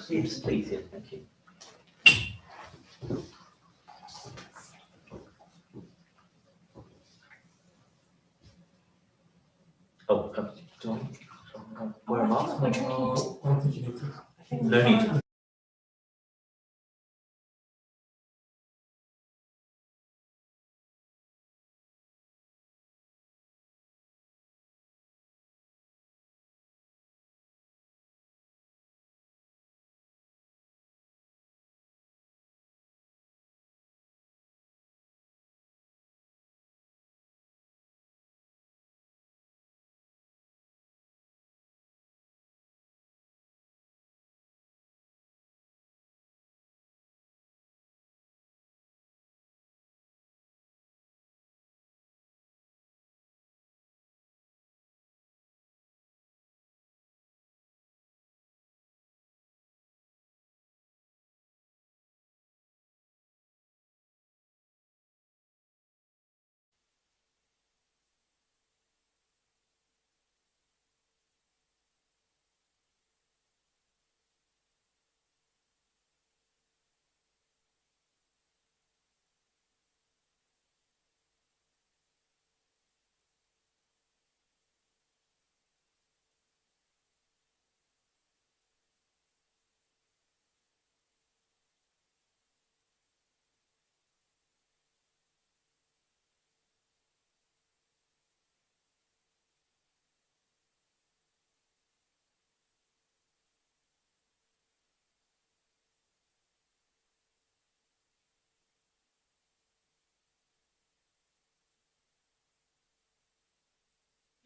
Yes, please. Yeah, thank you. Oh, do I? Where am I? No need to.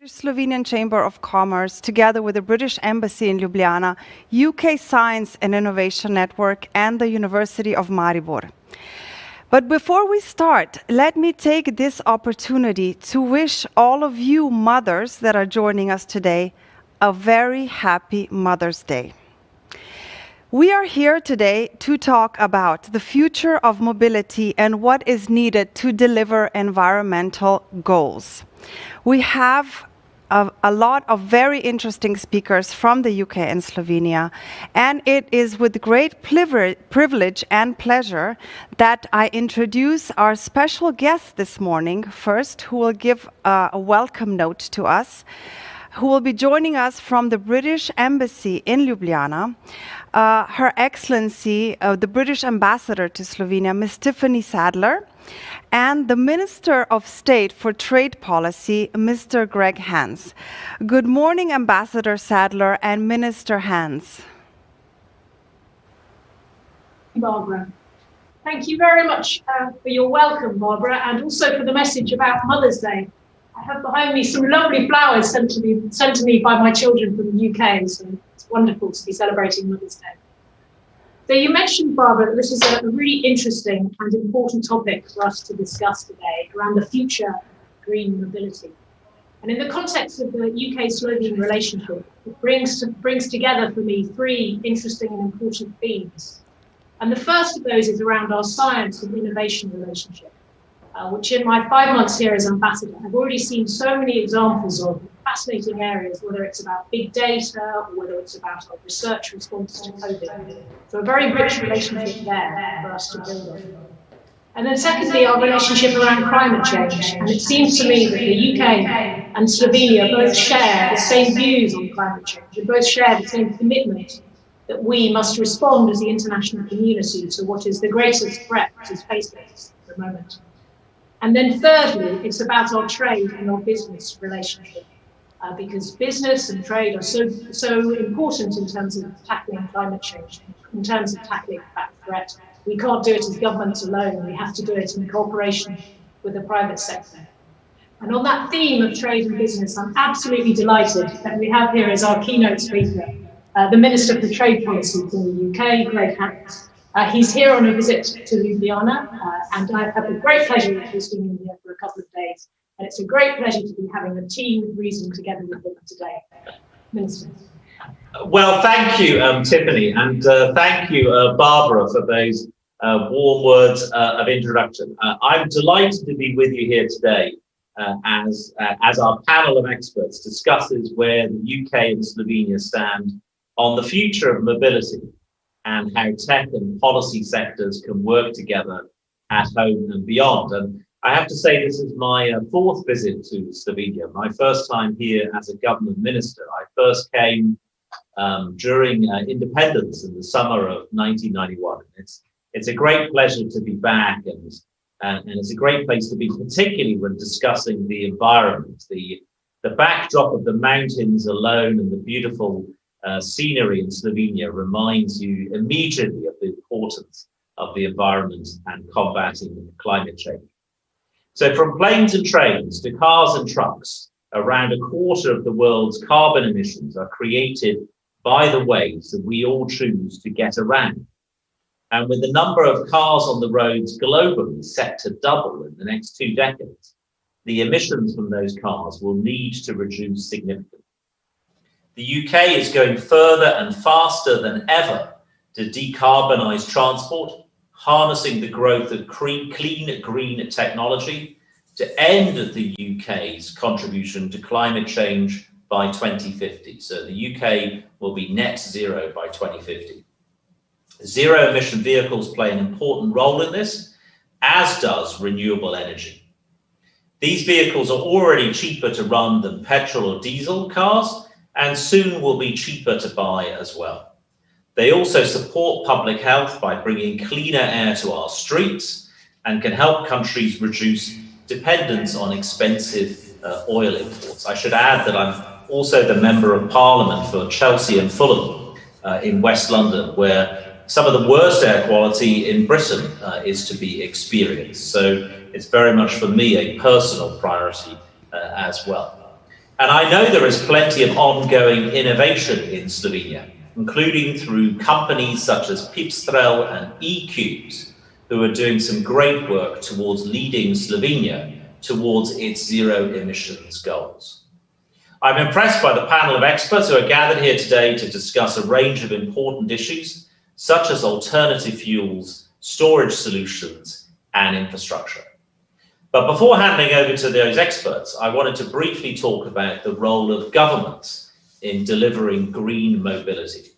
Slovenian Chamber of Commerce, together with the British Embassy in Ljubljana, UK Science and Innovation Network, and the University of Maribor. But before we start, let me take this opportunity to wish all of you mothers that are joining us today a very happy Mother's Day. We are here today to talk about the future of mobility and what is needed to deliver environmental goals. We have a lot of very interesting speakers from the UK and Slovenia, and it is with great privilege and pleasure that I introduce our special guest this morning first, who will give a welcome note to us, who will be joining us from the British Embassy in Ljubljana. Her Excellency, the British Ambassador to Slovenia, Ms. Tiffany Sadler, and the Minister of State for Trade Policy, Mr. Greg Hans. Good morning, Ambassador Sadler and Minister Hans. Barbara. Thank you very much for your welcome, Barbara, and also for the message about Mother's Day. I have behind me some lovely flowers sent to me by my children from the UK, so it's wonderful to be celebrating Mother's Day. So you mentioned, Barbara, that this is a really interesting and important topic for us to discuss today around the future of green mobility. And in the context of the UK-Slovene relationship, it brings together for me three interesting and important themes. And the first of those is around our science and innovation relationship, which in my 5 months here as ambassador, I've already seen so many examples of fascinating areas, whether it's about big data or whether it's about our research response to COVID. So a very rich relationship there for us to build on. And then secondly, our relationship around climate change. And it seems to me that the UK and Slovenia both share the same views on climate change. We both share the same commitment that we must respond as the international community to what is the greatest threat that is facing us at the moment. And then thirdly, it's about our trade and our business relationship, because business and trade are so important in terms of tackling climate change, in terms of tackling that threat. We can't do it as governments alone. We have to do it in cooperation with the private sector. And on that theme of trade and business, I'm absolutely delighted that we have here as our keynote speaker, the Minister for Trade Policy from the UK, Greg Hans. He's here on a visit to Ljubljana, and I have the great pleasure of hosting him here for a couple of days. And it's a great pleasure to be having a team with reason together with him today. Minister. Well, thank you, Tiffany, and thank you, Barbara, for those warm words of introduction. I'm delighted to be with you here today as our panel of experts discusses where the UK and Slovenia stand on the future of mobility and how tech and policy sectors can work together at home and beyond. And I have to say, this is my fourth visit to Slovenia, my first time here as a government minister. I first came during independence in the summer of 1991. It's a great pleasure to be back, and it's a great place to be, particularly when discussing the environment. The backdrop of the mountains alone and the beautiful scenery in Slovenia reminds you immediately of the importance of the environment and combating climate change. So from planes and trains to cars and trucks, around a quarter of the world's carbon emissions are created by the ways that we all choose to get around. And with the number of cars on the roads globally set to double in the next 2 decades, the emissions from those cars will need to reduce significantly. The UK is going further and faster than ever to decarbonise transport, harnessing the growth of clean green technology to end the UK's contribution to climate change by 2050. So the UK will be net zero by 2050. Zero emission vehicles play an important role in this, as does renewable energy. These vehicles are already cheaper to run than petrol or diesel cars, and soon will be cheaper to buy as well. They also support public health by bringing cleaner air to our streets and can help countries reduce dependence on expensive oil imports. I should add that I'm also the Member of Parliament for Chelsea and Fulham in West London, where some of the worst air quality in Britain is to be experienced. So it's very much for me a personal priority as well. And I know there is plenty of ongoing innovation in Slovenia, including through companies such as Pipstrel and eCubes, who are doing some great work towards leading Slovenia towards its zero emissions goals. I'm impressed by the panel of experts who are gathered here today to discuss a range of important issues, such as alternative fuels, storage solutions, and infrastructure. But before handing over to those experts, I wanted to briefly talk about the role of governments in delivering green mobility.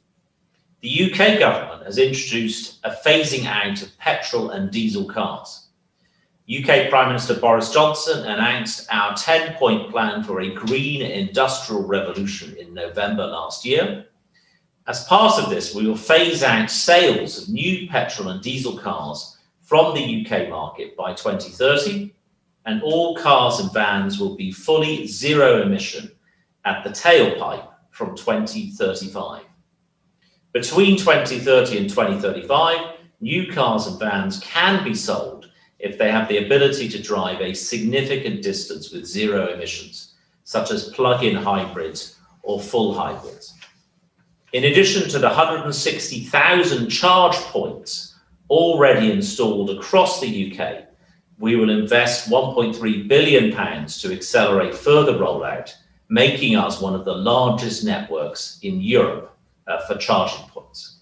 The UK government has introduced a phasing out of petrol and diesel cars. UK Prime Minister Boris Johnson announced our 10-point plan for a green industrial revolution in November last year. As part of this, we will phase out sales of new petrol and diesel cars from the UK market by 2030, and all cars and vans will be fully zero emission at the tailpipe from 2035. Between 2030 and 2035, new cars and vans can be sold if they have the ability to drive a significant distance with zero emissions, such as plug-in hybrids or full hybrids. In addition to the 160,000 charge points already installed across the UK, we will invest £1.3 billion to accelerate further rollout, making us one of the largest networks in Europe for charging points.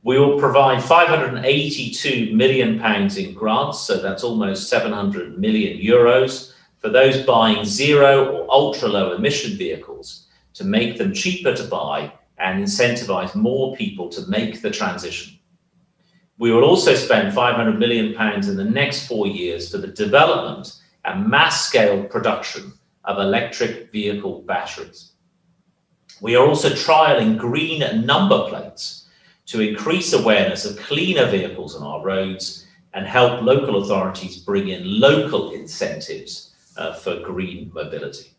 We will provide £582 million in grants, so that's almost 700 million euros, for those buying zero or ultra-low emission vehicles to make them cheaper to buy and incentivize more people to make the transition. We will also spend £500 million in the next 4 years for the development and mass-scale production of electric vehicle batteries. We are also trialling green number plates to increase awareness of cleaner vehicles on our roads and help local authorities bring in local incentives for green mobility.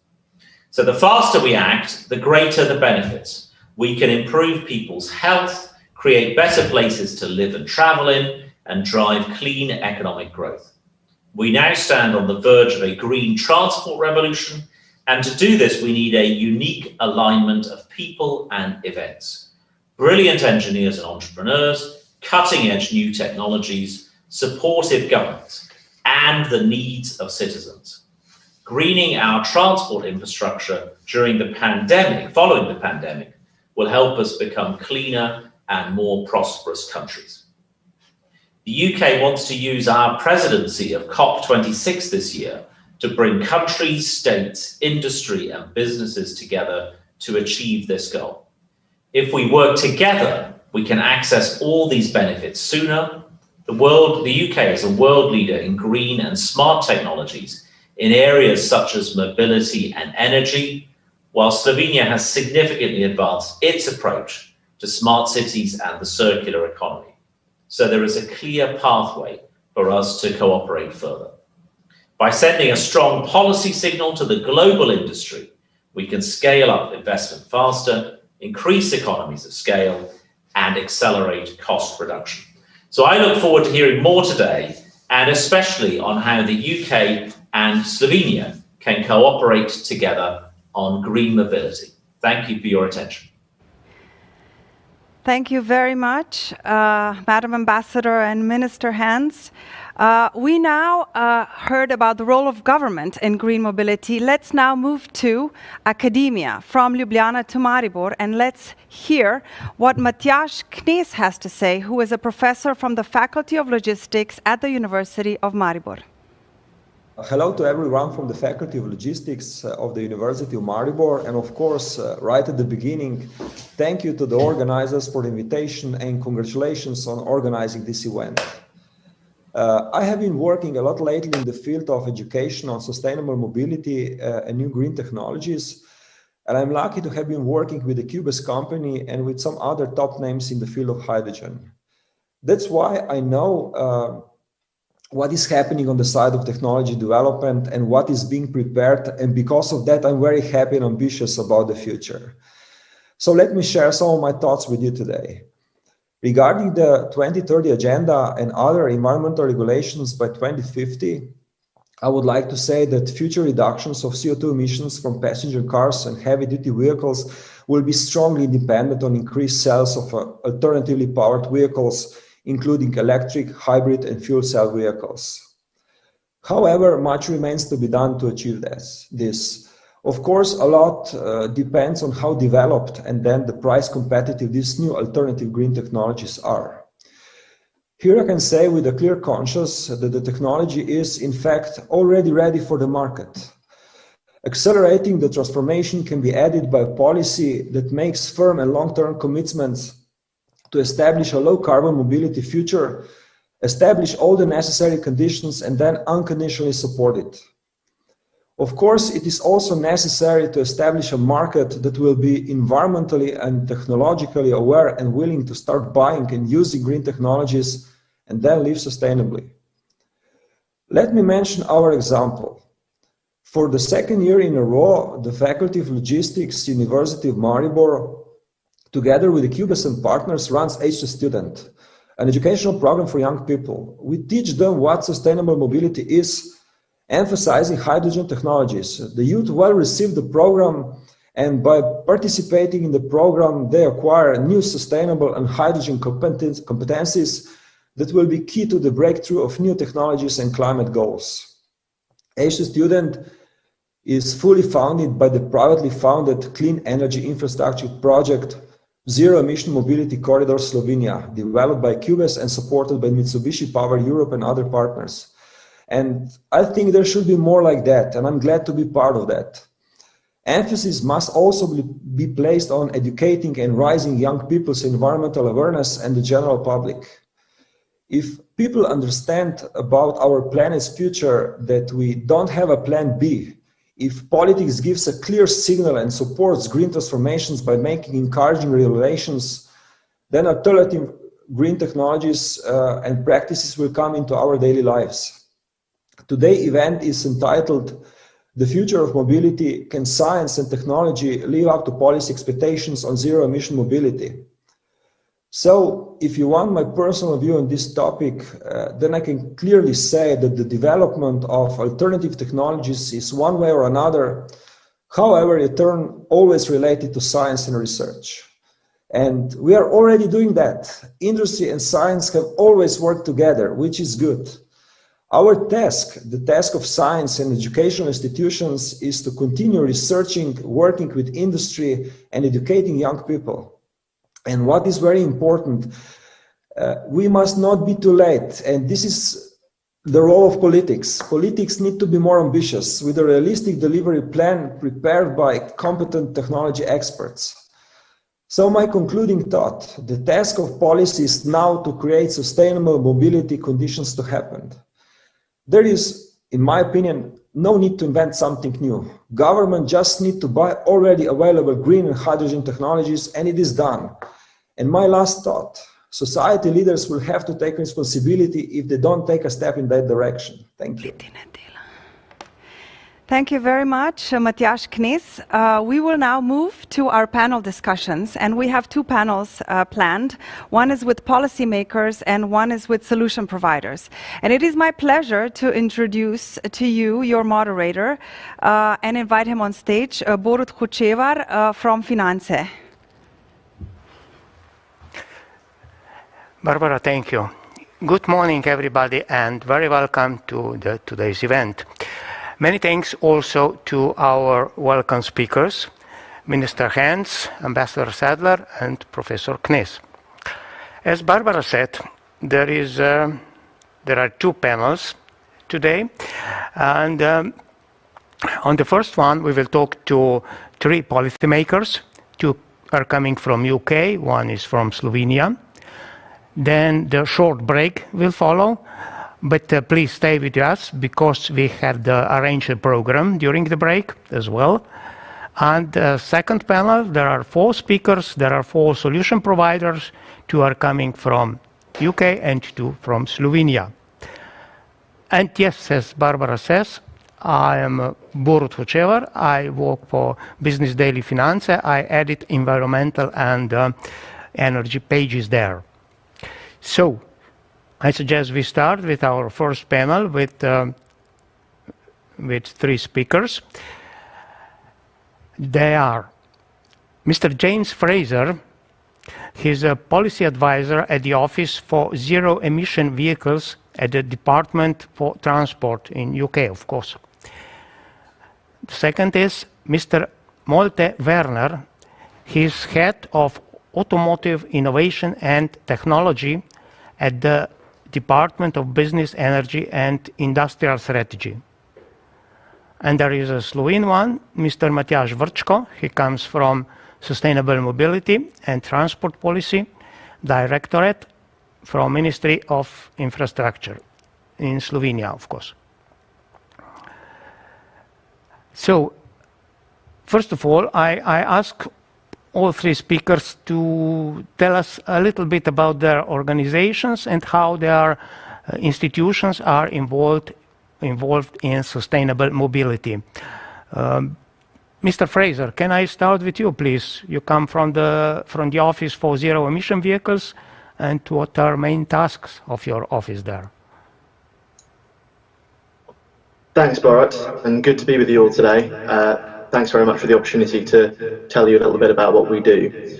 So the faster we act, the greater the benefits. We can improve people's health, create better places to live and travel in, and drive clean economic growth. We now stand on the verge of a green transport revolution, and to do this, we need a unique alignment of people and events. Brilliant engineers and entrepreneurs, cutting-edge new technologies, supportive governments, and the needs of citizens. Greening our transport infrastructure during the pandemic, following the pandemic, will help us become cleaner and more prosperous countries. The UK wants to use our presidency of COP26 this year to bring countries, states, industry, and businesses together to achieve this goal. If we work together, we can access all these benefits sooner. The UK is a world leader in green and smart technologies in areas such as mobility and energy, while Slovenia has significantly advanced its approach to smart cities and the circular economy. So there is a clear pathway for us to cooperate further. By sending a strong policy signal to the global industry, we can scale up investment faster, increase economies of scale, and accelerate cost reduction. So I look forward to hearing more today, and especially on how the UK and Slovenia can cooperate together on green mobility. Thank you for your attention. Thank you very much, Madam Ambassador and Minister Hans. We now heard about the role of government in green mobility. Let's now move to academia, from Ljubljana to Maribor, and let's hear what Matjaž Knez has to say, who is a professor from the Faculty of Logistics at the University of Maribor. Hello to everyone from the Faculty of Logistics of the University of Maribor, and of course, right at the beginning, thank you to the organizers for the invitation and congratulations on organizing this event. I have been working a lot lately in the field of education on sustainable mobility and new green technologies, and I'm lucky to have been working with the Cubes company and with some other top names in the field of hydrogen. That's why I know what is happening on the side of technology development and what is being prepared, and because of that, I'm very happy and ambitious about the future. So let me share some of my thoughts with you today. Regarding the 2030 agenda and other environmental regulations by 2050, I would like to say that future reductions of CO2 emissions from passenger cars and heavy-duty vehicles will be strongly dependent on increased sales of alternatively powered vehicles, including electric, hybrid, and fuel cell vehicles. However, much remains to be done to achieve this. Of course, a lot depends on how developed and then the price competitive these new alternative green technologies are. Here I can say with a clear conscience that the technology is, in fact, already ready for the market. Accelerating the transformation can be added by a policy that makes firm and long-term commitments to establish a low-carbon mobility future, establish all the necessary conditions, and then unconditionally support it. Of course, it is also necessary to establish a market that will be environmentally and technologically aware and willing to start buying and using green technologies and then live sustainably. Let me mention our example. For the second year in a row, the Faculty of Logistics, University of Maribor, together with the Cubes and partners, runs H2 Student, an educational program for young people. We teach them what sustainable mobility is, emphasizing hydrogen technologies. The youth well received the program, and by participating in the program, they acquire new sustainable and hydrogen competencies that will be key to the breakthrough of new technologies and climate goals. H2 Student is fully funded by the privately founded Clean Energy Infrastructure Project Zero Emission Mobility Corridor Slovenia, developed by Cubes and supported by Mitsubishi Power Europe and other partners. And I think there should be more like that, and I'm glad to be part of that. Emphasis must also be placed on educating and raising young people's environmental awareness and the general public. If people understand about our planet's future that we don't have a plan B, if politics gives a clear signal and supports green transformations by making encouraging regulations, then alternative green technologies and practices will come into our daily lives. Today's event is entitled "The Future of Mobility: Can Science and Technology Live Up to Policy Expectations on Zero Emission Mobility?" So, if you want my personal view on this topic, then I can clearly say that the development of alternative technologies is one way or another, however, a term always related to science and research. And we are already doing that. Industry and science have always worked together, which is good. Our task, the task of science and educational institutions, is to continue researching, working with industry, and educating young people. And what is very important, we must not be too late, and this is the role of politics. Politics need to be more ambitious, with a realistic delivery plan prepared by competent technology experts. So my concluding thought, the task of policy is now to create sustainable mobility conditions to happen. There is, in my opinion, no need to invent something new. Government just need to buy already available green and hydrogen technologies, and it is done. And my last thought, society leaders will have to take responsibility if they don't take a step in that direction. Thank you. Thank you very much, Matjaž Knez. We will now move to our panel discussions, and we have two panels planned. One is with policymakers and one is with solution providers. And it is my pleasure to introduce to you your moderator and invite him on stage, Borut Hočevar from Finance. Barbara, thank you. Good morning, everybody, and very welcome to today's event. Many thanks also to our welcome speakers, Minister Hans, Ambassador Sadler, and Professor Knez. As Barbara said, there are two panels today, and on the first one we will talk to three policymakers. Two are coming from UK, one is from Slovenia. Then the short break will follow. But please stay with us because we have arranged a program during the break as well. And the second panel, there are 4 speakers, there are 4 solution providers. 2 are coming from UK and 2 from Slovenia. And yes, as Barbara says, I am Borut Hočevar. I work for Business Daily Finance. I edit environmental and energy pages there. So, I suggest we start with our first panel with 3 speakers. They are Mr. James Fraser. He's a policy advisor at the Office for Zero Emission Vehicles at the Department for Transport in UK, of course. The second is Mr. Malte Werner. He's head of Automotive Innovation and Technology at the Department of Business, Energy and Industrial Strategy. And there is a Slovene one, Mr. Matjaž Vrčko. He comes from Sustainable Mobility and Transport Policy Directorate from Ministry of Infrastructure in Slovenia, of course. So, first of all, I ask all 3 speakers to tell us a little bit about their organizations and how their institutions are involved in sustainable mobility. Mr. Fraser, can I start with you, please? You come from the Office for Zero Emission Vehicles, and what are main tasks of your office there? Thanks, Borut, and good to be with you all today. Thanks very much for the opportunity to tell you a little bit about what we do.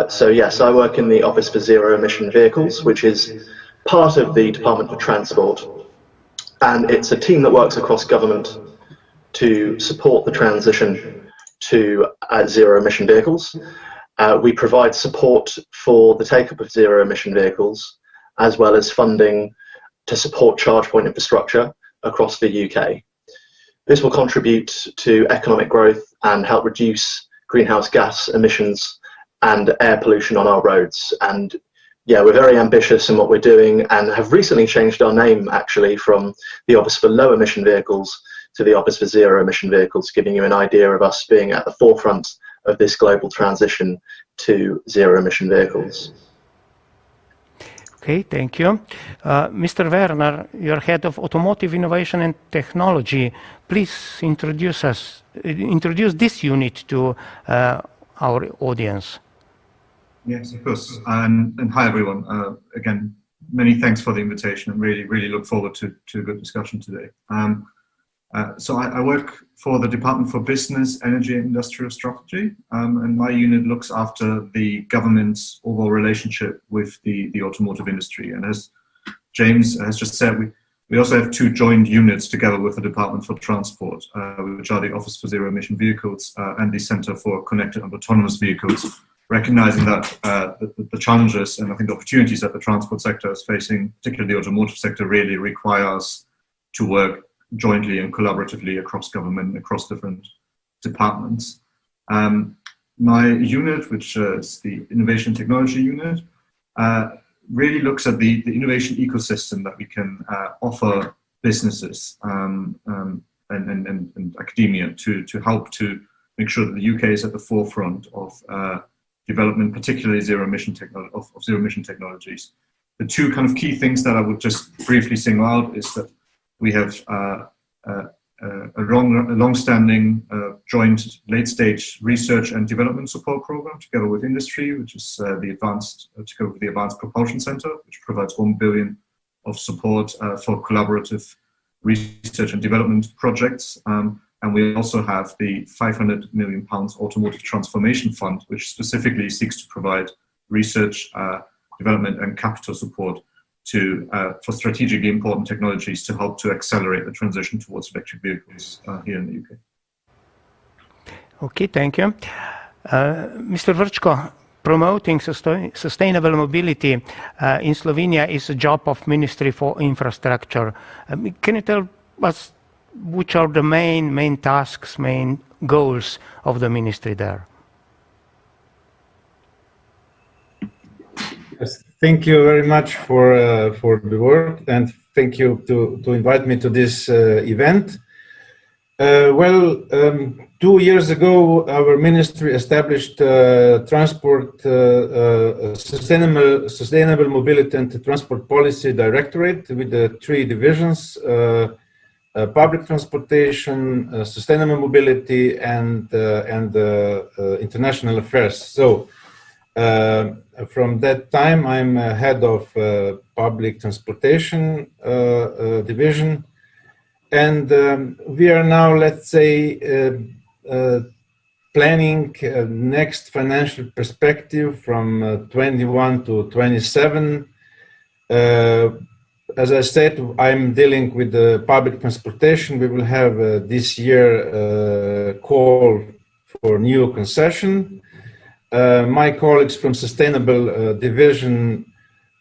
So yes, I work in the Office for Zero Emission Vehicles, which is part of the Department for Transport. And it's a team that works across government to support the transition to zero emission vehicles. We provide support for the take-up of zero emission vehicles, as well as funding to support charge point infrastructure across the UK. This will contribute to economic growth and help reduce greenhouse gas emissions and air pollution on our roads. And yeah, we're very ambitious in what we're doing and have recently changed our name actually from the Office for Low Emission Vehicles to the Office for Zero Emission Vehicles, giving you an idea of us being at the forefront of this global transition to zero emission vehicles. Okay, thank you. Mr. Werner, you're head of Automotive Innovation and Technology. Please introduce this unit to our audience. Yes, of course. And hi, everyone. Again, many thanks for the invitation. I really look forward to a good discussion today. So I work for the Department for Business, Energy and Industrial Strategy, and my unit looks after the government's overall relationship with the automotive industry. And as James has just said, we also have 2 joint units together with the Department for Transport, which are the Office for Zero Emission Vehicles and the Center for Connected and Autonomous Vehicles, recognizing that the challenges and I think the opportunities that the transport sector is facing, particularly the automotive sector, really require us to work jointly and collaboratively across government and across different departments. my unit, which is the Innovation Technology Unit, really looks at the innovation ecosystem that we can offer businesses and academia to help to make sure that the UK is at the forefront of development, particularly zero-emission technologies. The two kind of key things that I would just briefly single out is that we have a long-standing joint late-stage research and development support program together with industry, which is together with the Advanced Propulsion Center, which provides 1 billion of support for collaborative research and development projects. And we also have the £500 million Automotive Transformation Fund, which specifically seeks to provide research, development and capital support for strategically important technologies to help to accelerate the transition towards electric vehicles here in the UK. Okay, thank you. Mr. Vrčko, promoting sustainable mobility in Slovenia is a job of Ministry for Infrastructure. Can you tell us which are the main tasks, main goals of the ministry there? Yes, thank you very much for the word, and thank you to invite me to this event. 2 years ago, our ministry established Transport Sustainable Mobility and Transport Policy Directorate with the 3 divisions: public transportation, sustainable mobility, and international affairs. So, from that time, I'm head of public transportation division, and we are now, let's say, planning next financial perspective from 21 to 27. As I said, I'm dealing with the public transportation. We will have this year call for new concession. My colleagues from Sustainable Division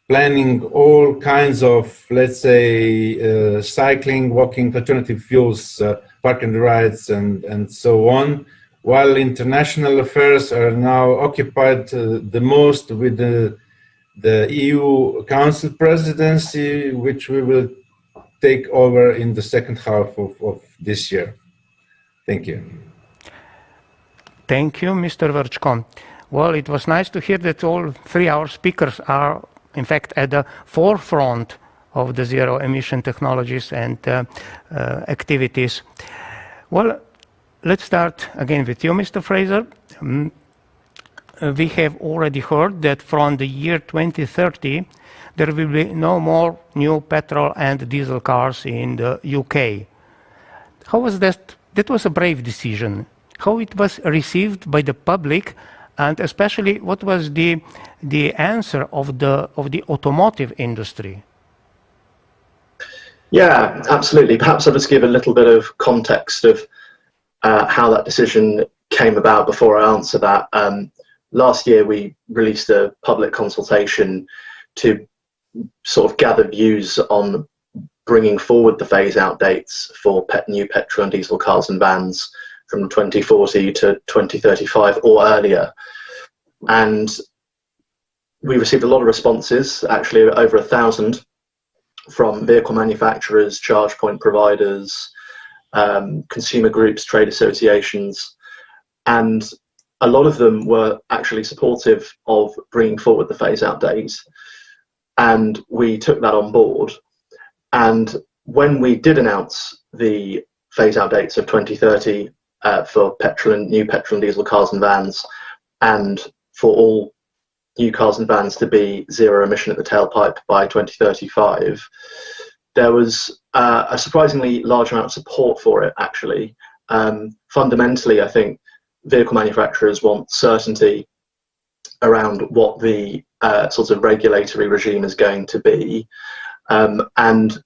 planning all kinds of, let's say, cycling, walking, alternative fuels, park and rides, and so on, while international affairs are now occupied the most with the EU Council presidency, which we will take over in the second half of this year. Thank you. Thank you, Mr. Vrčko. Well, it was nice to hear that all 3 our speakers are, in fact, at the forefront of the zero-emission technologies and activities. Well, let's start again with you, Mr. Fraser. We have already heard that from the year 2030, there will be no more new petrol and diesel cars in the UK. How was that? That was a brave decision. How it was received by the public, and especially what was the answer of the automotive industry? Yeah, absolutely. Perhaps I'll just give a little bit of context of how that decision came about before I answer that. Last year, we released a public consultation to sort of gather views on bringing forward the phase-out dates for new petrol and diesel cars and vans from 2040 to 2035 or earlier. And we received a lot of responses, actually over 1,000, from vehicle manufacturers, charge point providers, consumer groups, trade associations, and a lot of them were actually supportive of bringing forward the phase-out dates. And we took that on board. And when we did announce the phase-out dates of 2030 for new petrol and diesel cars and vans, and for all new cars and vans to be zero emission at the tailpipe by 2035, there was a surprisingly large amount of support for it, actually. Fundamentally, I think vehicle manufacturers want certainty around what the sort of regulatory regime is going to be. And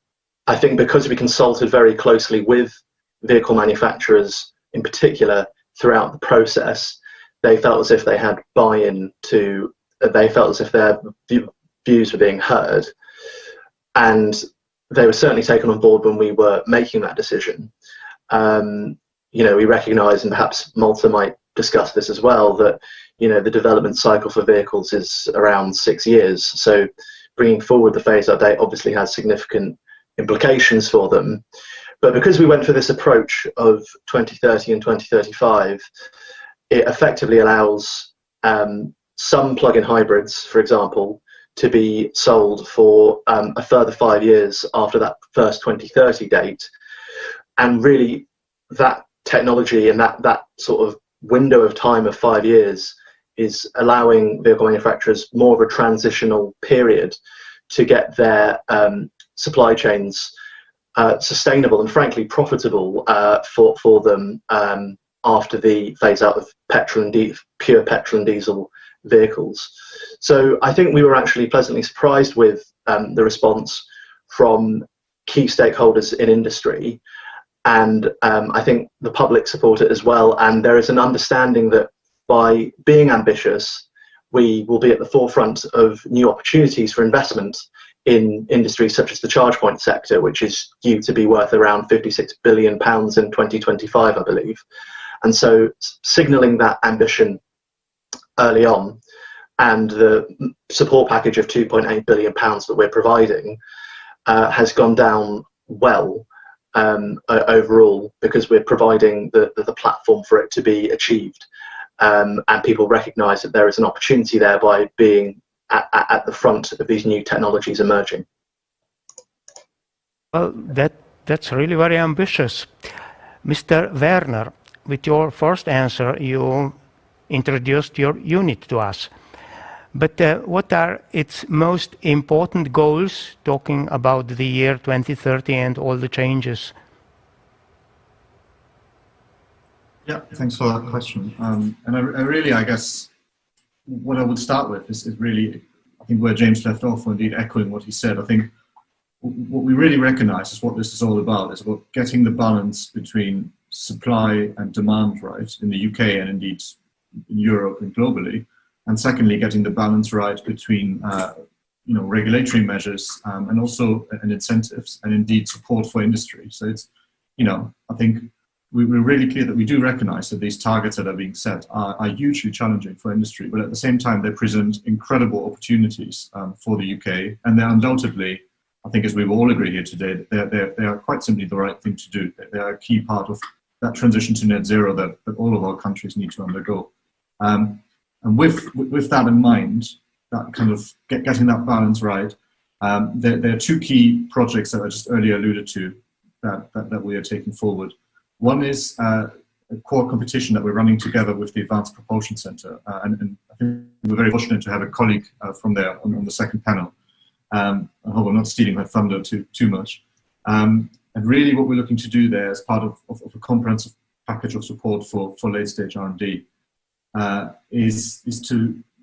I think because we consulted very closely with vehicle manufacturers in particular throughout the process, they felt as if they had buy-in to, they felt as if their views were being heard. And they were certainly taken on board when we were making that decision. You know, we recognise, and perhaps Malta might discussed this as well, that, you know, the development cycle for vehicles is around 6 years. So bringing forward the phase-out date obviously has significant implications for them. But because we went for this approach of 2030 and 2035, it effectively allows some plug-in hybrids, for example, to be sold for a further 5 years after that first 2030 date. And really, that technology and that sort of window of time of 5 years is allowing vehicle manufacturers more of a transitional period to get their supply chains sustainable and frankly profitable for them after the phase out of pure petrol and diesel vehicles. So I think we were actually pleasantly surprised with the response from key stakeholders in industry, and I think the public support it as well. And there is an understanding that by being ambitious, we will be at the forefront of new opportunities for investment in industries such as the charge point sector, which is due to be worth around £56 billion in 2025, I believe. And so signalling that ambition early on, and the support package of £2.8 billion that we're providing has gone down well overall, because we're providing the platform for it to be achieved. And people recognise that there is an opportunity there by being at the front of these new technologies emerging. Well, that's really very ambitious. Mr. Werner, with your first answer, you introduced your unit to us. But what are its most important goals, talking about the year 2030 and all the changes? Yeah, thanks for that question. And I guess, what I would start with is really, I think, where James left off, or indeed echoing what he said. I think what we really recognize is what this is all about. It's about getting the balance between supply and demand right in the UK and indeed in Europe and globally. And secondly, getting the balance right between regulatory measures and also incentives and indeed support for industry. So it's, I think we're really clear that we do recognize that these targets that are being set are hugely challenging for industry, but at the same time they present incredible opportunities for the UK, and they're undoubtedly, I think, as we all agree here today, they are quite simply the right thing to do. They are a key part of that transition to net zero that all of our countries need to undergo. And with that in mind, that kind of getting that balance right, there are two key projects that I just earlier alluded to that we are taking forward. One is a core competition that we're running together with the Advanced Propulsion Centre, and I think we're very fortunate to have a colleague from there on the second panel. I hope I'm not stealing her thunder too much. And really what we're looking to do there as part of a comprehensive package of support for late-stage R&D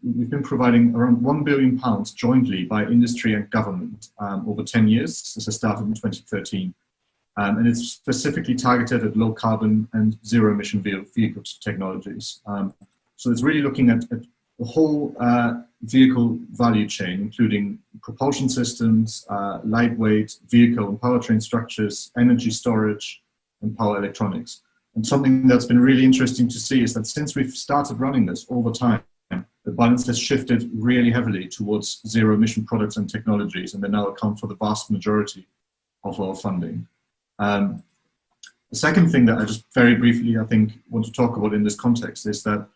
we've been providing around £1 billion jointly by industry and government over 10 years. This has started in 2013. And it's specifically targeted at low carbon and zero emission vehicle technologies. So it's really looking at the whole vehicle value chain, including propulsion systems, lightweight vehicle and powertrain structures, energy storage, and power electronics. And something that's been really interesting to see is that since we've started running this over time, the balance has shifted really heavily towards zero emission products and technologies, and they now account for the vast majority of our funding. The second thing that I just very briefly, I think, want to talk about in this context is that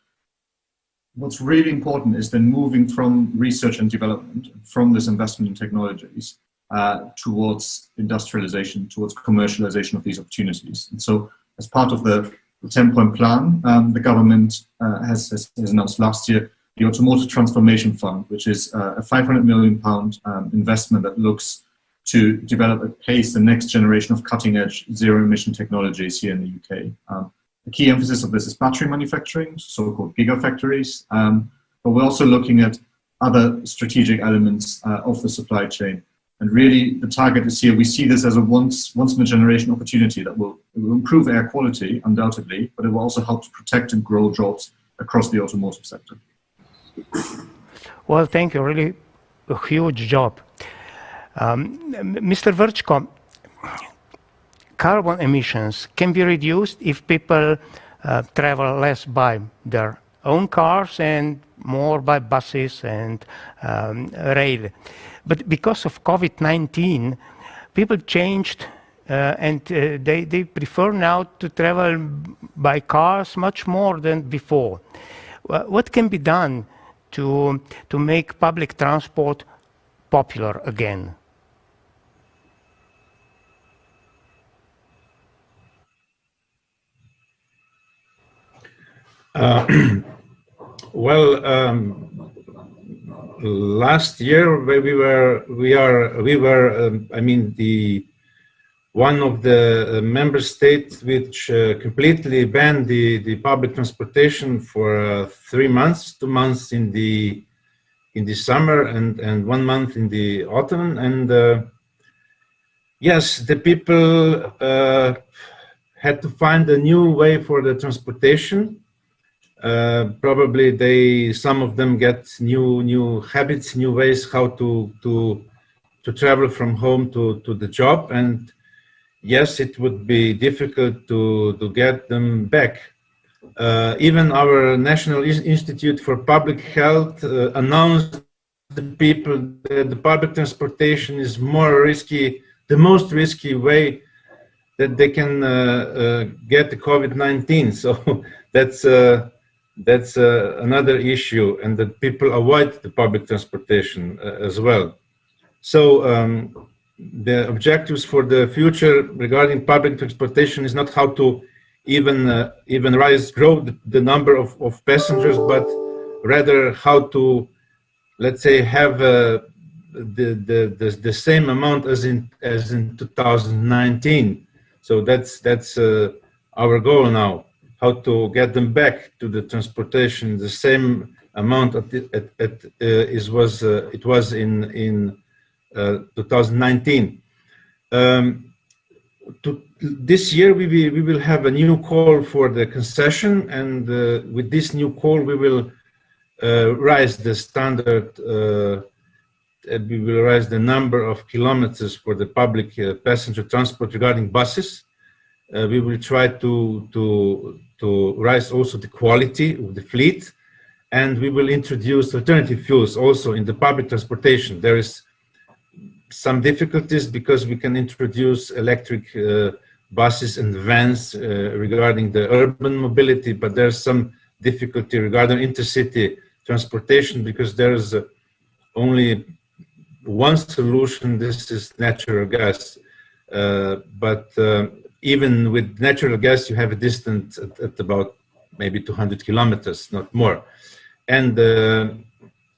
what's really important is then moving from research and development, from this investment in technologies, towards industrialization, towards commercialization of these opportunities. And so as part of the 10-point plan, the government has announced last year the Automotive Transformation Fund, which is a £500 million investment that looks to develop at pace the next generation of cutting-edge zero-emission technologies here in the UK. The key emphasis of this is battery manufacturing, so-called gigafactories, but we're also looking at other strategic elements of the supply chain. And really, the target is here. We see this as a once-in-a-generation opportunity that will improve air quality, undoubtedly, but it will also help to protect and grow jobs across the automotive sector. Well, thank you. Really a huge job. Mr. Vrčko, carbon emissions can be reduced if people travel less by their own cars and more by buses and rail. But because of COVID-19, people changed and they prefer now to travel by cars much more than before. What can be done to make public transport popular again? Well, last year I mean, one of the member states which completely banned the public transportation for 3 months, 2 months in the summer and 1 month in the autumn. And yes, the people had to find a new way for the transportation. Probably some of them get new habits, new ways how to travel from home to the job. And yes, it would be difficult to get them back. Even our National Institute for Public Health announced to the people that the public transportation is more risky, the most risky way that they can get the COVID-19. So that's another issue, and that people avoid the public transportation as well. So the objectives for the future regarding public transportation is not how to even grow the number of passengers, but rather how to, let's say, have the same amount as in 2019. So that's our goal now. How to get them back to the transportation the same amount it was in 2019. This year we will have a new call for the concession, and with this new call we will raise the standard. We will raise the number of kilometers for the public passenger transport regarding buses. We will try to raise also the quality of the fleet, and we will introduce alternative fuels also in the public transportation. There is some difficulties because we can introduce electric buses and vans regarding the urban mobility, but there's some difficulty regarding intercity transportation because there's only one solution. This is natural gas, but even with natural gas, you have a distance at about maybe 200 kilometers, not more. And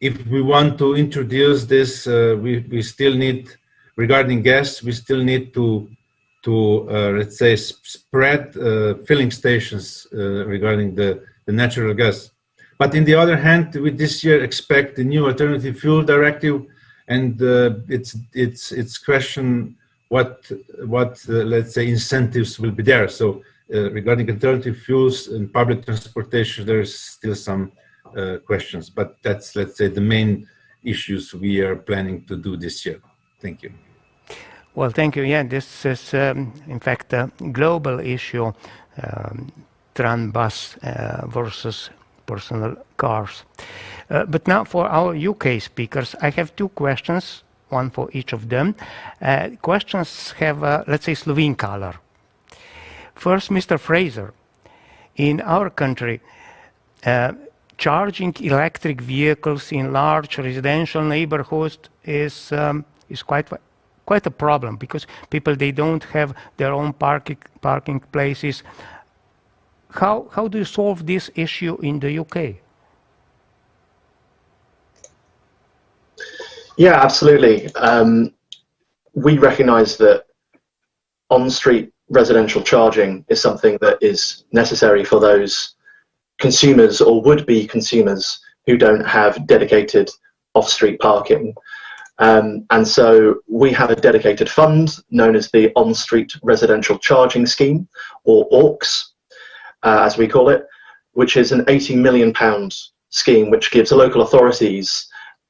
if we want to introduce this, we still need, regarding gas, we still need to let's say, spread filling stations regarding the natural gas. But in the other hand, we this year expect the new alternative fuel directive, and it's question what let's say incentives will be there. So regarding alternative fuels and public transportation, there's still some questions, but that's, let's say, the main issues we are planning to do this year. Thank you. Well, thank you. Yeah, this is in fact a global issue, tram bus versus personal cars. But now for our UK speakers, I have two questions, one for each of them. Questions have, let's say, Slovene color. First, Mr. Fraser, in our country, charging electric vehicles in large residential neighborhoods is quite a problem because people, they don't have their own parking places. How do you solve this issue in the UK? Yeah, absolutely. We recognise that on-street residential charging is something that is necessary for those consumers or would-be consumers who don't have dedicated off-street parking. And so we have a dedicated fund known as the On-Street Residential Charging Scheme, or AURCS, as we call it, which is an £80 million scheme which gives local authorities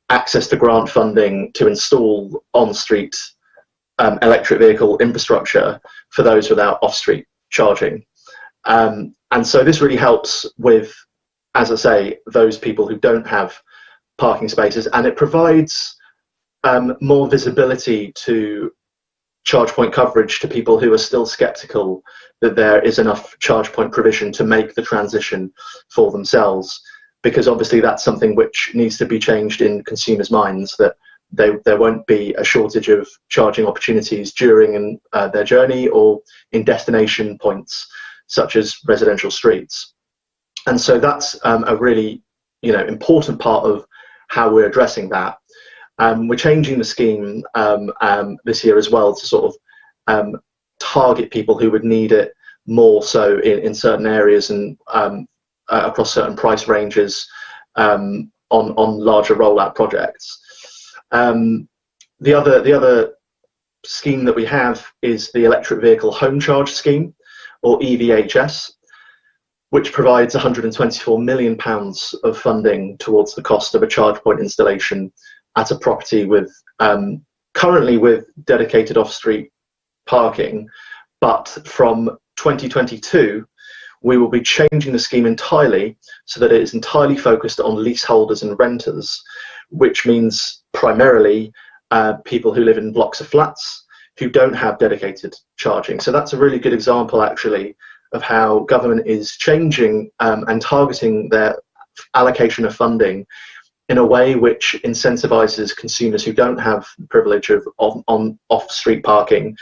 access to grant funding to install on-street electric vehicle infrastructure for those without off-street charging. And so this really helps with, as I say, those people who don't have parking spaces, and it provides more visibility to charge point coverage to people who are still skeptical that there is enough charge point provision to make the transition for themselves, because obviously that's something which needs to be changed in consumers' minds, that there won't be a shortage of charging opportunities during their journey or in destination points such as residential streets. And so that's a really important part of how we're addressing that. We're changing the scheme this year as well to sort of target people who would need it more so in certain areas and across certain price ranges on larger rollout projects. The other scheme that we have is the Electric Vehicle Home Charge Scheme, or EVHS, which provides £124 million of funding towards the cost of a charge point installation at a property with currently with dedicated off-street parking, but from 2022 we will be changing the scheme entirely so that it is entirely focused on leaseholders and renters, which means primarily people who live in blocks of flats who don't have dedicated charging. So that's a really good example actually of how government is changing and targeting their allocation of funding in a way which incentivizes consumers who don't have the privilege of off-street parking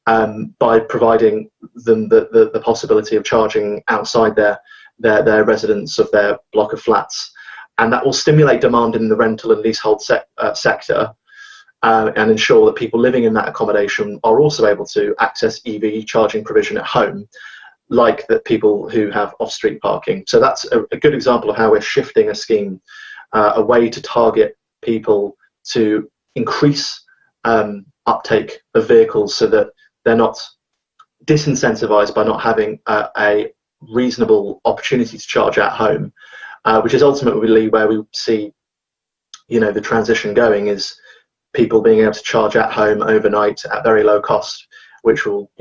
by providing them the possibility of charging outside their residence of their block of flats. And that will stimulate demand in the rental and leasehold sector and ensure that people living in that accommodation are also able to access EV charging provision at home, like the people who have off-street parking. So that's a good example of how we're shifting a scheme, a way to target people to increase uptake of vehicles so that they're not disincentivized by not having a reasonable opportunity to charge at home, which is ultimately where we see the transition going, is people being able to charge at home overnight at very low cost, which will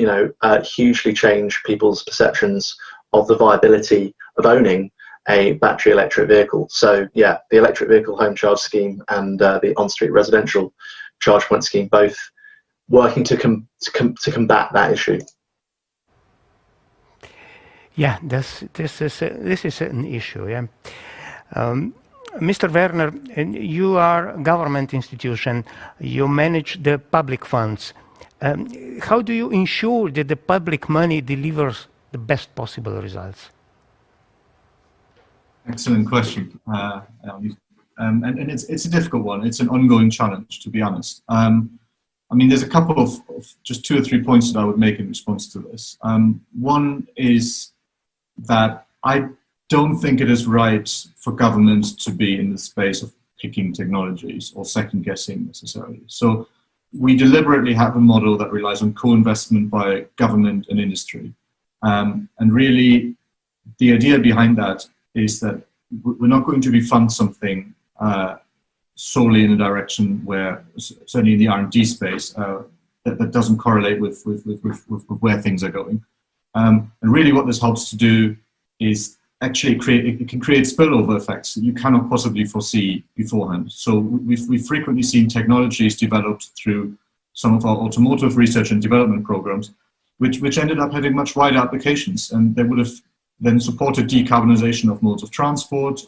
hugely change people's perceptions of the viability of owning a battery electric vehicle. So yeah, the electric vehicle home charge scheme and the on-street residential charge point scheme, both working to combat that issue. Yeah, this is an issue. Yeah, Mr. Werner, you are a government institution. You manage the public funds. How do you ensure that the public money delivers the best possible results? Excellent question, and it's a difficult one. It's an ongoing challenge, to be honest. I mean, there's a couple of just 2 or 3 points that I would make in response to this. One is that I don't think it is right for government to be in the space of picking technologies or second guessing necessarily. So we deliberately have a model that relies on co-investment by government and industry. And really, the idea behind that is that we're not going to fund something solely in a direction where, certainly in the R&D space, that doesn't correlate with where things are going. And really what this helps to do is actually it can create spillover effects that you cannot possibly foresee beforehand. So we've frequently seen technologies developed through some of our automotive research and development programs, which ended up having much wider applications, and they would have then supported decarbonization of modes of transport.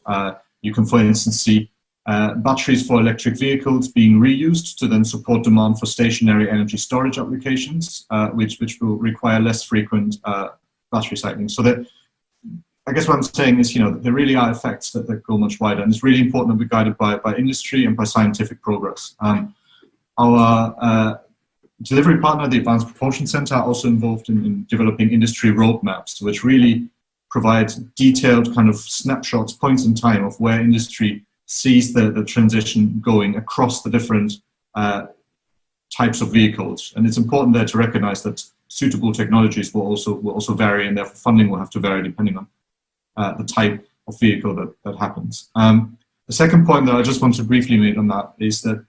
You can, for instance, see batteries for electric vehicles being reused to then support demand for stationary energy storage applications, which will require less frequent battery cycling. So that, I guess what I'm saying is, there really are effects that go much wider, and it's really important that we're guided by industry and by scientific progress. Our delivery partner, the Advanced Propulsion Center, are also involved in developing industry roadmaps, which really provide detailed kind of snapshots, points in time of where industry sees the transition going across the different types of vehicles. And it's important there to recognize that suitable technologies will also vary, and therefore funding will have to vary depending on the type of vehicle that happens. The second point that I just want to briefly make on that is that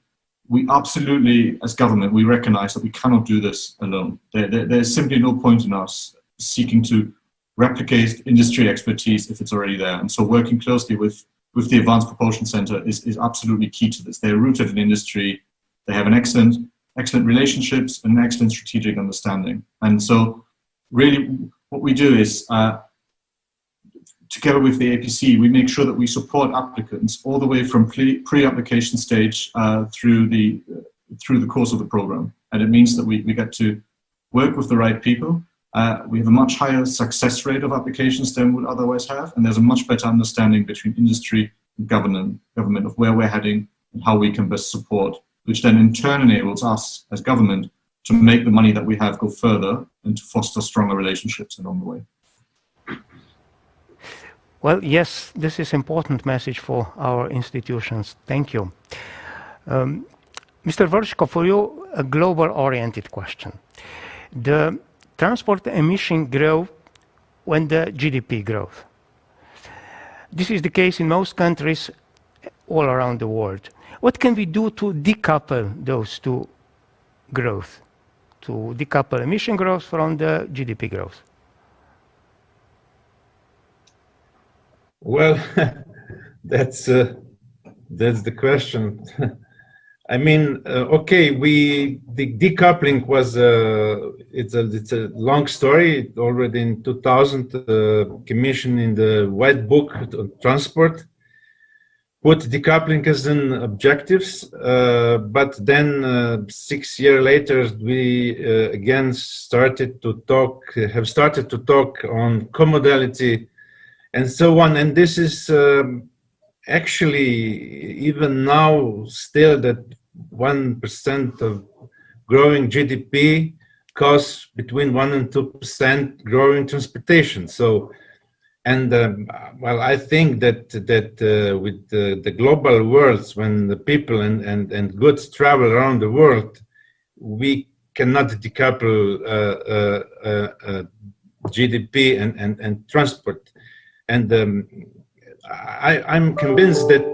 we absolutely, as government, we recognize that we cannot do this alone. There's simply no point in us seeking to replicate industry expertise if it's already there. And so working closely with the Advanced Propulsion Center is absolutely key to this. They're rooted in industry. They have an excellent relationships and excellent strategic understanding. And so really what we do is, together with the APC, we make sure that we support applicants all the way from pre-application stage through the course of the program. And it means that we get to work with the right people. We have a much higher success rate of applications than we would otherwise have, and there's a much better understanding between industry and government of where we're heading and how we can best support, which then in turn enables us as government to make the money that we have go further and to foster stronger relationships along the way. Well, yes, this is an important message for our institutions. Thank you. Mr. Vershko, for you, a global-oriented question. The transport emission grow when the GDP grows. This is the case in most countries all around the world. What can we do to decouple those two growth, to decouple emission growth from the GDP growth? Well, that's the question. I mean, okay, the decoupling was it's a long story. Already in 2000, Commission in the White Book on Transport put decoupling as an objectives, but then 6 years later we again have started to talk on commodality and so on, and this is actually even now still that 1% of growing GDP costs between 1 and 2% growing transportation. So, and well, I think that with the global worlds, when the people and goods travel around the world, we cannot decouple GDP and transport. And I'm convinced that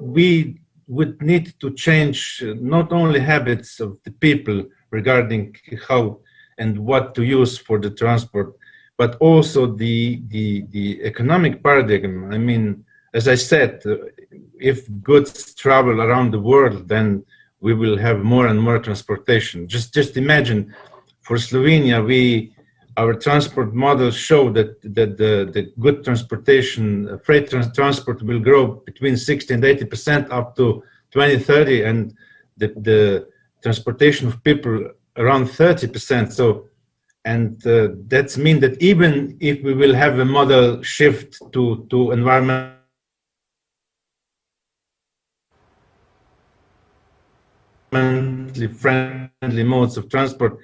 we would need to change not only habits of the people regarding how and what to use for the transport, but also the economic paradigm. I mean, as I said, if goods travel around the world, then we will have more and more transportation. Just imagine, for Slovenia, our transport models show that the good transportation, freight transport will grow between 60 and 80% up to 2030, and the transportation of people around 30%. So, and that's mean that even if we will have a model shift to environmentally friendly modes of transport,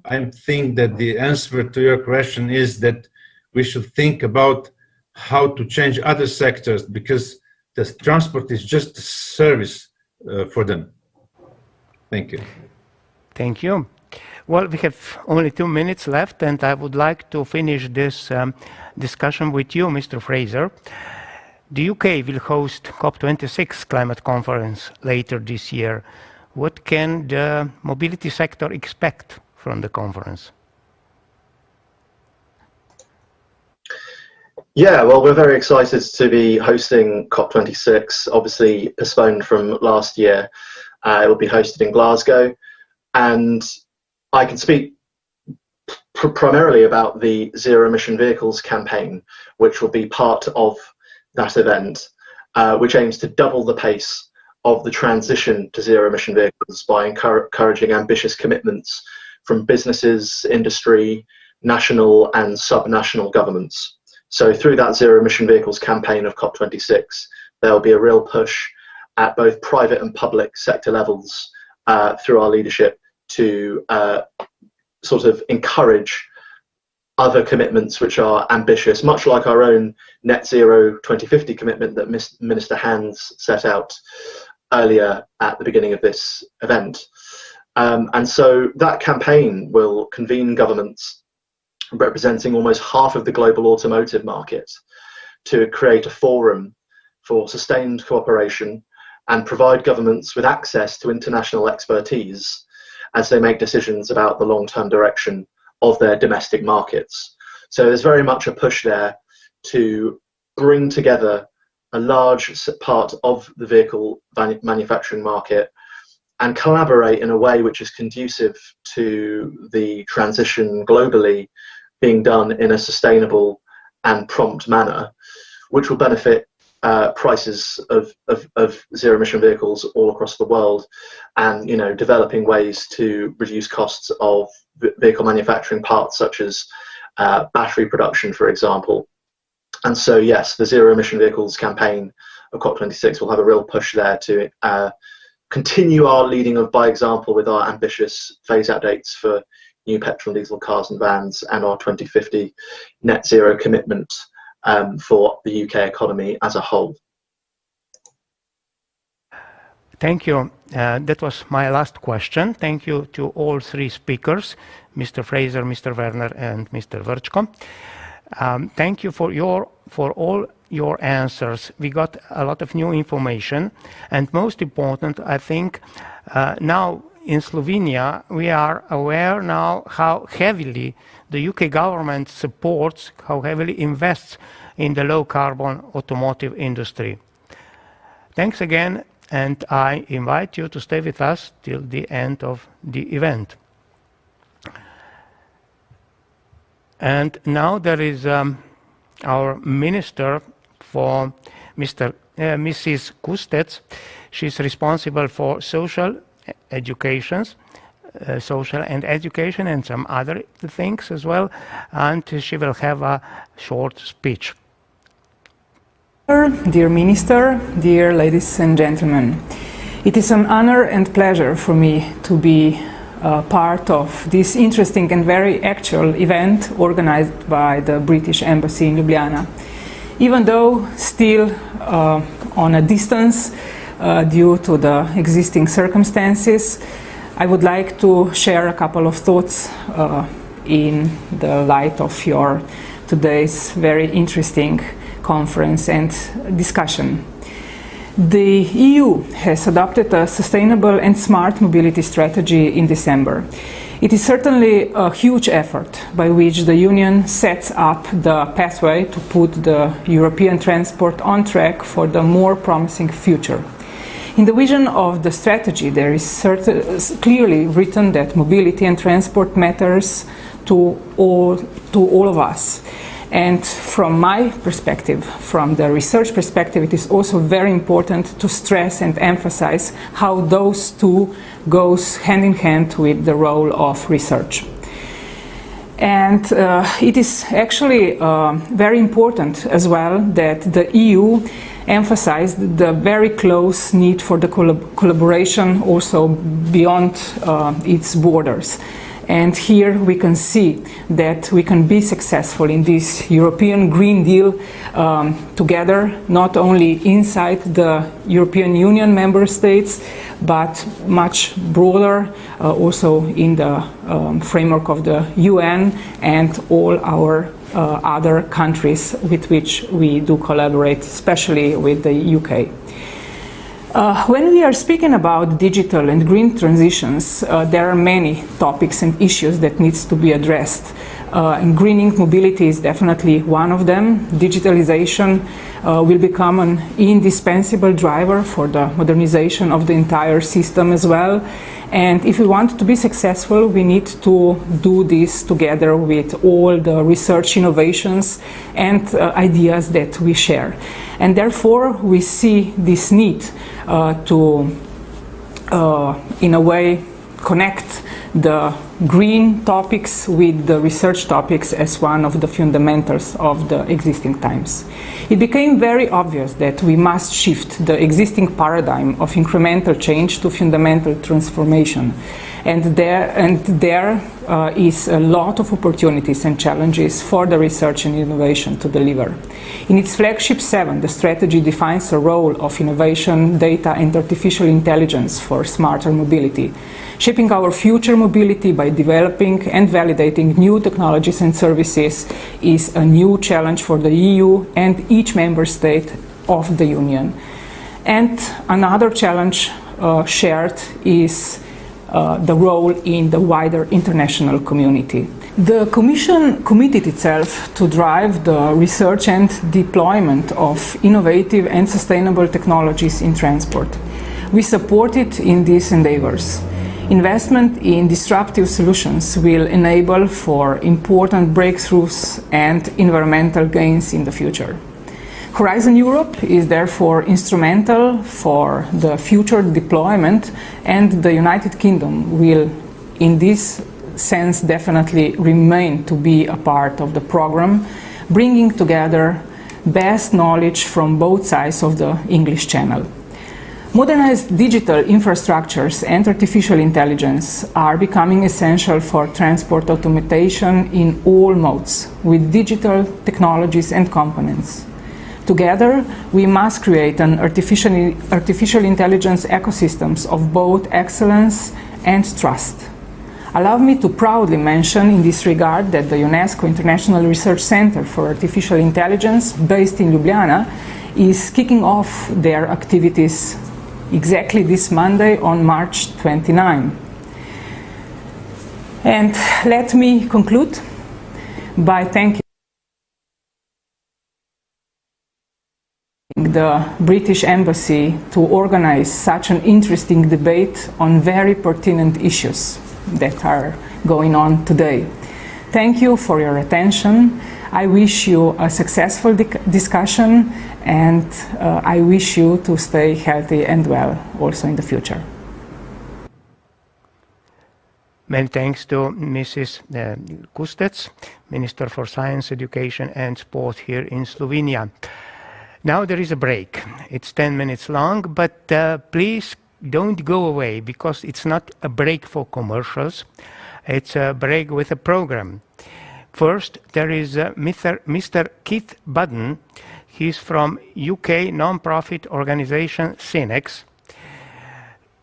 I think that the answer to your question is that we should think about how to change other sectors, because the transport is just a service for them. Thank you. Thank you. Well, we have only 2 minutes left, and I would like to finish this discussion with you, Mr. Fraser. The UK will host COP26 climate conference later this year. What can the mobility sector expect from the conference? Yeah, well, we're very excited to be hosting COP26, obviously postponed from last year. It will be hosted in Glasgow, and I can speak primarily about the Zero Emission Vehicles campaign, which will be part of that event, which aims to double the pace of the transition to zero emission vehicles by encouraging ambitious commitments from businesses, industry, national and sub-national governments. So through that Zero Emission Vehicles campaign of COP26, there will be a real push at both private and public sector levels through our leadership to sort of encourage other commitments which are ambitious, much like our own Net Zero 2050 commitment that Minister Hans set out earlier at the beginning of this event. And so that campaign will convene governments representing almost half of the global automotive market to create a forum for sustained cooperation and provide governments with access to international expertise as they make decisions about the long-term direction of their domestic markets. So there's very much a push there to bring together a large part of the vehicle manufacturing market and collaborate in a way which is conducive to the transition globally being done in a sustainable and prompt manner, which will benefit prices of zero emission vehicles all across the world, and developing ways to reduce costs of vehicle manufacturing parts such as battery production, for example. And so yes, the zero emission vehicles campaign of COP26 will have a real push there to continue our leading by example with our ambitious phase out dates for new petrol and diesel cars and vans, and our 2050 net zero commitment for the UK economy as a whole. Thank you. That was my last question. Thank you to all three speakers, Mr. Fraser, Mr. Werner, and Mr. Vrčko. Thank you for all your answers. We got a lot of new information, and most important, I think, now in Slovenia, we are aware now how heavily the UK government supports, how heavily invests in the low-carbon automotive industry. Thanks again, and I invite you to stay with us till the end of the event. And now there is our Minister for Mrs. Kustec. She's responsible for social and education and some other things as well, and she will have a short speech. Dear Minister, dear ladies and gentlemen, it is an honor and pleasure for me to be part of this interesting and very actual event organized by the British Embassy in Ljubljana. Even though still on a distance due to the existing circumstances, I would like to share a couple of thoughts in the light of your today's very interesting conference and discussion. The EU has adopted a sustainable and smart mobility strategy in December. It is certainly a huge effort by which the Union sets up the pathway to put the European transport on track for the more promising future. In the vision of the strategy, there is clearly written that mobility and transport matters to all of us. And from my perspective, from the research perspective, it is also very important to stress and emphasize how those two goes hand in hand with the role of research. And it is actually very important as well that the EU emphasized the very close need for the collaboration also beyond its borders. And here we can see that we can be successful in this European Green Deal together, not only inside the European Union member states, but much broader, also in the framework of the UN and all our other countries with which we do collaborate, especially with the UK. When we are speaking about digital and green transitions, there are many topics and issues that needs to be addressed. And greening mobility is definitely one of them. Digitalization will become an indispensable driver for the modernization of the entire system as well. And if we want to be successful, we need to do this together with all the research innovations and ideas that we share. And therefore, we see this need to, in a way, connect the green topics with the research topics as one of the fundamentals of the existing times. It became very obvious that we must shift the existing paradigm of incremental change to fundamental transformation. And there is a lot of opportunities and challenges for the research and innovation to deliver. In its flagship 7, the strategy defines the role of innovation, data and artificial intelligence for smarter mobility, shaping our future mobility by developing and validating new technologies and services is a new challenge for the EU and each member state of the Union. And another challenge shared is the role in the wider international community. The Commission committed itself to drive the research and deployment of innovative and sustainable technologies in transport. We support it in these endeavors. Investment in disruptive solutions will enable for important breakthroughs and environmental gains in the future. Horizon Europe is therefore instrumental for the future deployment, and the United Kingdom will, in this sense, definitely remain to be a part of the program, bringing together best knowledge from both sides of the English Channel. Modernized digital infrastructures and artificial intelligence are becoming essential for transport automation in all modes, with digital technologies and components. Together, we must create an artificial intelligence ecosystems of both excellence and trust. Allow me to proudly mention in this regard that the UNESCO International Research Center for Artificial Intelligence, based in Ljubljana, is kicking off their activities exactly this Monday on March 29. And let me conclude by thanking the British Embassy to organize such an interesting debate on very pertinent issues that are going on today. Thank you for your attention. I wish you a successful discussion, and I wish you to stay healthy and well also in the future. Many thanks to Mrs. Kustec, Minister for Science, Education and Sport here in Slovenia. Now there is a break. It's 10 minutes long, but please don't go away, because it's not a break for commercials. It's a break with a program. First, there is Mr. Keith Budden. He's from UK non-profit organization Synex.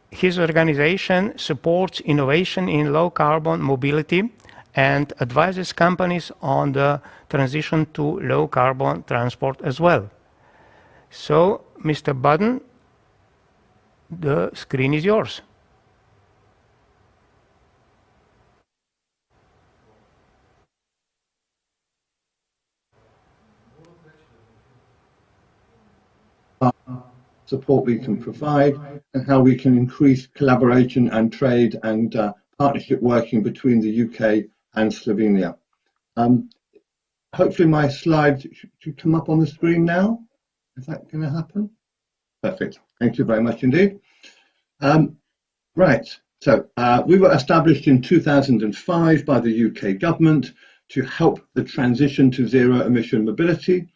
His organization supports innovation in low-carbon mobility and advises companies on the transition to low-carbon transport as well. So, Mr. Budden, the screen is yours. Support we can provide, and how we can increase collaboration and trade and partnership working between the UK and Slovenia. Hopefully my slides should come up on the screen now. Is that going to happen? Perfect. Thank you very much indeed. Right, so we were established in 2005 by the UK government to help the transition to zero emission mobility.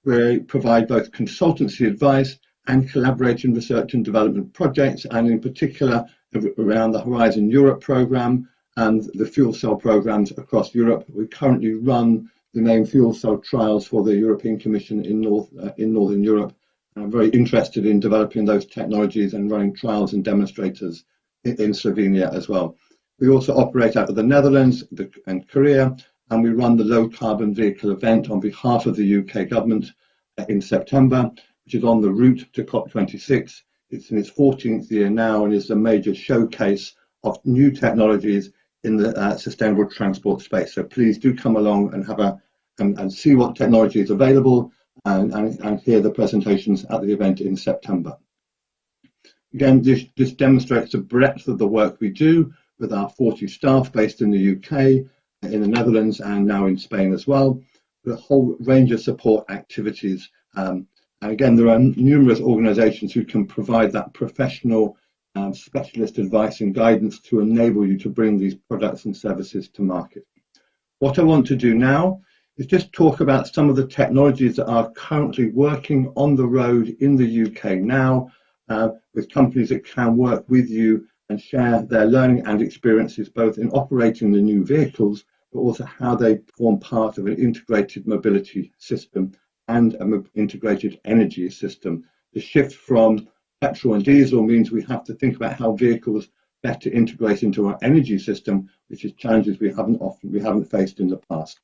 We provide both consultancy advice and collaboration research and development projects, and in particular around the Horizon Europe programme and the fuel cell programmes across Europe. We currently run the main fuel cell trials for the European Commission in Northern Europe. I'm very interested in developing those technologies and running trials and demonstrators in Slovenia as well. We also operate out of the Netherlands and Korea, and we run the low carbon vehicle event on behalf of the UK government in September, which is on the route to COP26. It's in its 14th year now and is a major showcase of new technologies in the sustainable transport space. So please do come along and have and see what technology is available and hear the presentations at the event in September. Again, this demonstrates the breadth of the work we do with our 40 staff based in the UK, in the Netherlands, and now in Spain as well, with a whole range of support activities. And again, there are numerous organisations who can provide that professional specialist advice and guidance to enable you to bring these products and services to market. What I want to do now is just talk about some of the technologies that are currently working on the road in the UK now, with companies that can work with you and share their learning and experiences both in operating the new vehicles, but also how they form part of an integrated mobility system and an integrated energy system. The shift from petrol and diesel means we have to think about how vehicles better integrate into our energy system, which is challenges we haven't faced in the past.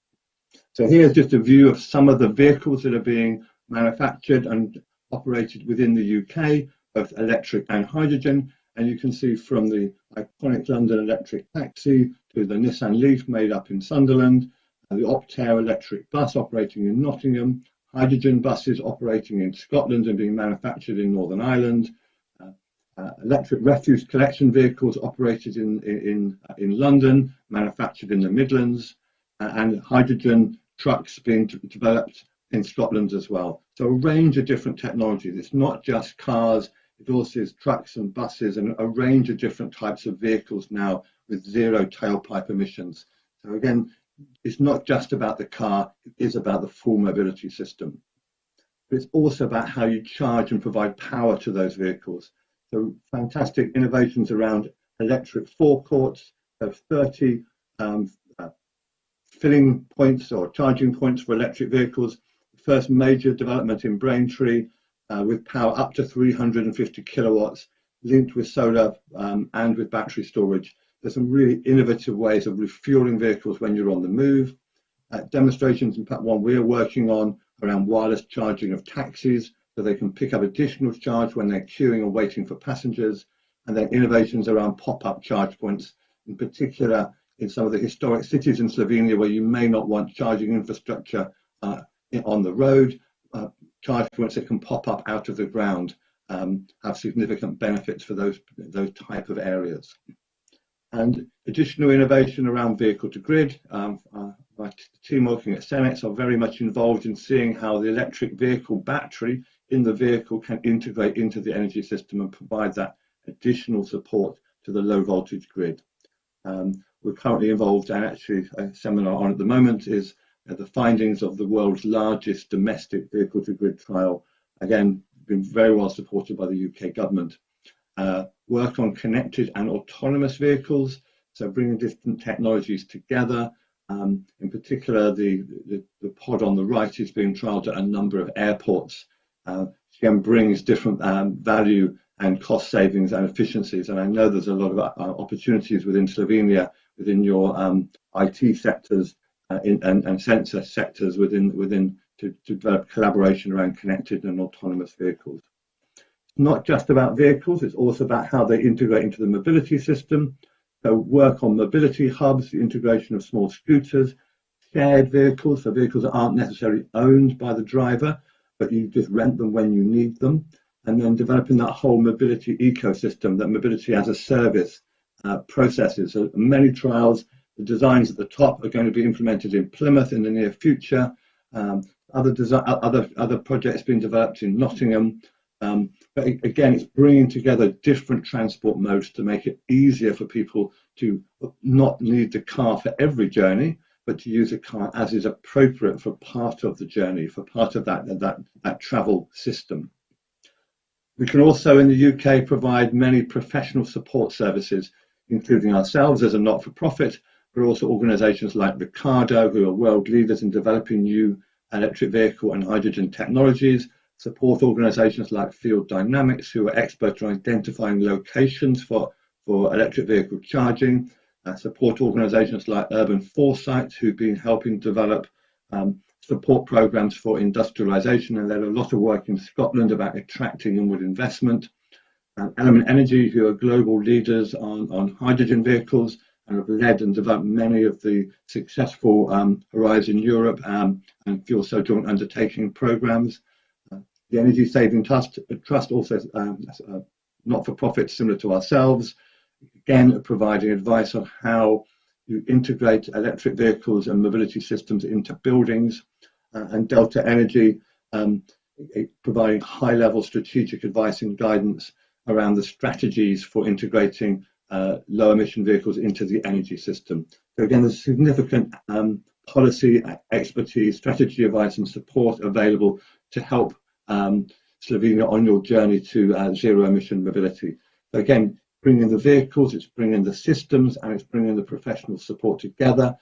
So here's just a view of some of the vehicles that are being manufactured and operated within the UK, both electric and hydrogen. And you can see from the iconic London electric taxi to the Nissan Leaf made up in Sunderland, the Optare electric bus operating in Nottingham, hydrogen buses operating in Scotland and being manufactured in Northern Ireland, electric refuse collection vehicles operated in London, manufactured in the Midlands, and hydrogen trucks being developed in Scotland as well. So a range of different technologies. It's not just cars, it also is trucks and buses and a range of different types of vehicles now with zero tailpipe emissions. So again, it's not just about the car, it is about the full mobility system. But it's also about how you charge and provide power to those vehicles. So fantastic innovations around electric forecourts, of 30 filling points or charging points for electric vehicles. The first major development in Braintree with power up to 350 kilowatts, linked with solar and with battery storage. There's some really innovative ways of refueling vehicles when you're on the move. Demonstrations, in fact, one we're working on around wireless charging of taxis, so they can pick up additional charge when they're queuing or waiting for passengers, and then innovations around pop-up charge points, in particular in some of the historic cities in Slovenia where you may not want charging infrastructure on the road. Charge points that can pop up out of the ground have significant benefits for those type of areas. And additional innovation around vehicle to grid. My team working at Cenex are very much involved in seeing how the electric vehicle battery in the vehicle can integrate into the energy system and provide that additional support to the low voltage grid. We're currently involved, and actually a seminar on at the moment is the findings of the world's largest domestic vehicle to grid trial. Again, been very well supported by the UK government. Work on connected and autonomous vehicles, so bringing different technologies together. In particular, the pod on the right is being trialled at a number of airports. Again, brings different value and cost savings and efficiencies. And I know there's a lot of opportunities within Slovenia, within your IT sectors and sensor sectors within to develop collaboration around connected and autonomous vehicles. It's not just about vehicles, it's also about how they integrate into the mobility system. So work on mobility hubs, the integration of small scooters, shared vehicles, so vehicles that aren't necessarily owned by the driver, but you just rent them when you need them. And then developing that whole mobility ecosystem, that mobility as a service processes. So many trials, the designs at the top are going to be implemented in Plymouth in the near future. Other projects being developed in Nottingham. But again, it's bringing together different transport modes to make it easier for people to not need the car for every journey, but to use a car as is appropriate for part of the journey, for part of that travel system. We can also in the UK provide many professional support services, including ourselves as a not-for-profit, but also organisations like Ricardo, who are world leaders in developing new electric vehicle and hydrogen technologies, support organisations like Field Dynamics, who are experts in identifying locations for electric vehicle charging, support organisations like Urban Foresight, who've been helping develop support programs for industrialisation, and there's a lot of work in Scotland about attracting inward investment. Element Energy, who are global leaders on hydrogen vehicles and have led and developed many of the successful Horizon Europe and Fuel Cell Joint Undertaking programs. The Energy Saving Trust also not-for-profit similar to ourselves, again providing advice on how you integrate electric vehicles and mobility systems into buildings, and Delta Energy providing high-level strategic advice and guidance around the strategies for integrating low-emission vehicles into the energy system. So again, there's significant policy, expertise, strategy advice and support available to help Slovenia on your journey to zero-emission mobility. So again, bringing the vehicles, it's bringing the systems, and it's bringing the professional support together,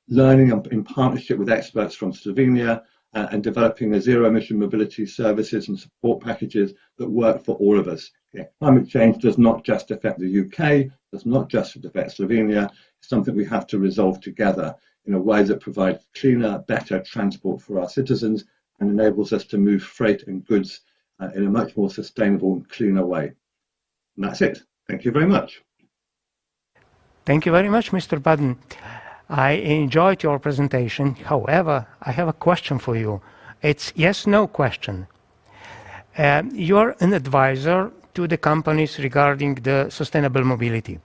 learning in partnership with experts from Slovenia, and developing the zero-emission mobility services and support packages that work for all of us. Yeah, climate change does not just affect the UK, does not just affect Slovenia. It's something we have to resolve together in a way that provides cleaner, better transport for our citizens and enables us to move freight and goods in a much more sustainable and cleaner way. And that's it. Thank you very much. Thank you very much, Mr. Budden. I enjoyed your presentation. However, I have a question for you. It's yes/no question. You're an advisor to the companies regarding the sustainable mobility.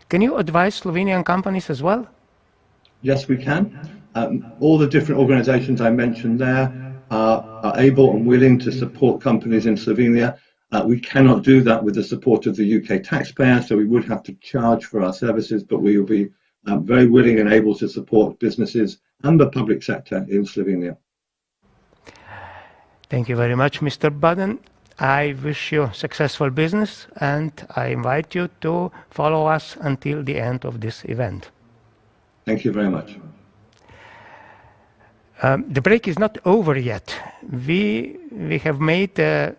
Can you advise Slovenian companies as well? Yes, we can. All the different organizations I mentioned there are able and willing to support companies in Slovenia. We cannot do that with the support of the UK taxpayer, so we would have to charge for our services, but we will be very willing and able to support businesses and the public sector in Slovenia. Thank you very much, Mr. Budden. I wish you successful business, and I invite you to follow us until the end of this event. Thank you very much. The break is not over yet. We have made a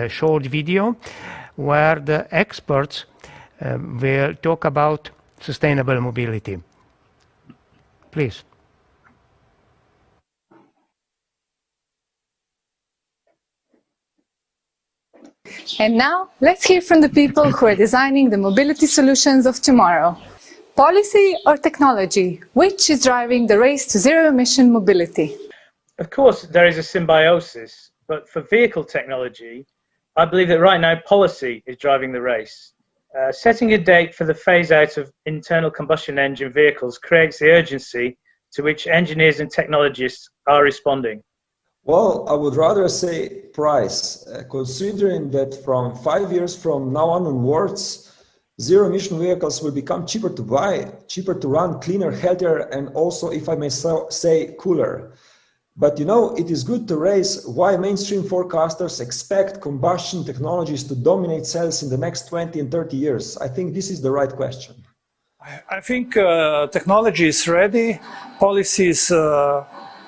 short video where the experts will talk about sustainable mobility. Please. And now, let's hear from the people who are designing the mobility solutions of tomorrow. Policy or technology? Which is driving the race to zero-emission mobility? Of course, there is a symbiosis, but for vehicle technology, I believe that right now policy is driving the race. Setting a date for the phase-out of internal combustion engine vehicles creates the urgency to which engineers and technologists are responding. Well, I would rather say price, considering that from 5 years from now onwards, zero-emission vehicles will become cheaper to buy, cheaper to run, cleaner, healthier, and also, if I may say, cooler. But you know, it is good to raise why mainstream forecasters expect combustion technologies to dominate sales in the next 20 and 30 years. I think this is the right question. I think technology is ready, policies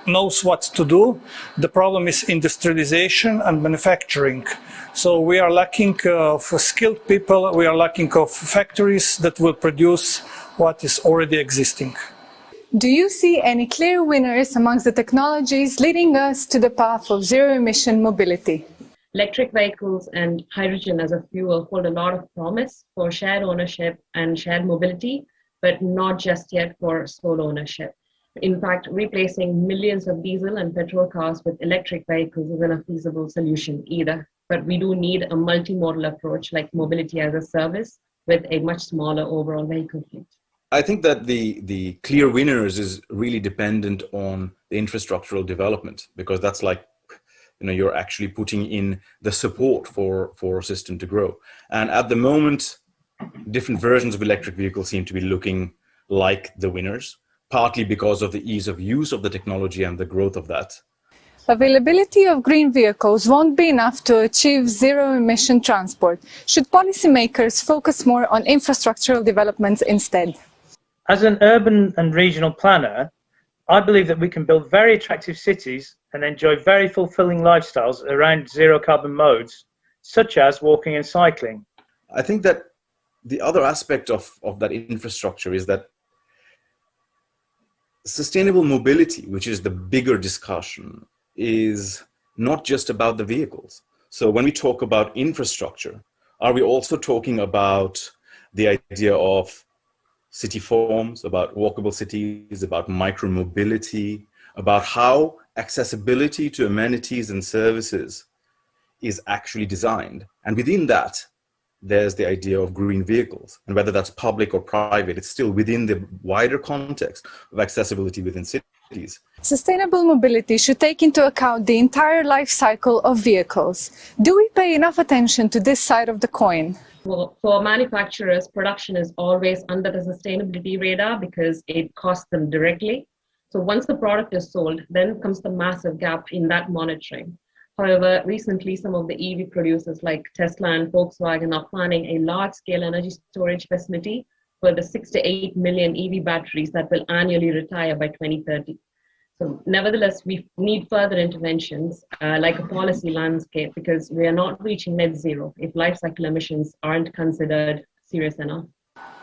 knows what to do. The problem is industrialization and manufacturing. So we are lacking of skilled people, we are lacking of factories that will produce what is already existing. Do you see any clear winners amongst the technologies leading us to the path of zero-emission mobility? Electric vehicles and hydrogen as a fuel hold a lot of promise for shared ownership and shared mobility, but not just yet for sole ownership. In fact, replacing millions of diesel and petrol cars with electric vehicles isn't a feasible solution either. But we do need a multimodal approach like mobility as a service with a much smaller overall vehicle fleet. I think that the clear winners is really dependent on the infrastructural development, because that's like, you know, you're actually putting in the support for a system to grow. And at the moment, different versions of electric vehicles seem to be looking like the winners, partly because of the ease of use of the technology and the growth of that. Availability of green vehicles won't be enough to achieve zero-emission transport. Should policymakers focus more on infrastructural developments instead? As an urban and regional planner, I believe that we can build very attractive cities and enjoy very fulfilling lifestyles around zero-carbon modes, such as walking and cycling. I think that the other aspect of that infrastructure is that sustainable mobility, which is the bigger discussion, is not just about the vehicles. So when we talk about infrastructure, are we also talking about the idea of city forms, about walkable cities, about micro-mobility, about how accessibility to amenities and services is actually designed? And within that, there's the idea of green vehicles. And whether that's public or private, it's still within the wider context of accessibility within cities. Sustainable mobility should take into account the entire life cycle of vehicles. Do we pay enough attention to this side of the coin? Well, for manufacturers, production is always under the sustainability radar because it costs them directly. So once the product is sold, then comes the massive gap in that monitoring. However, recently, some of the EV producers like Tesla and Volkswagen are planning a large-scale energy storage facility for the 6 to 8 million EV batteries that will annually retire by 2030. So nevertheless, we need further interventions like a policy landscape, because we are not reaching net zero if life cycle emissions aren't considered serious enough.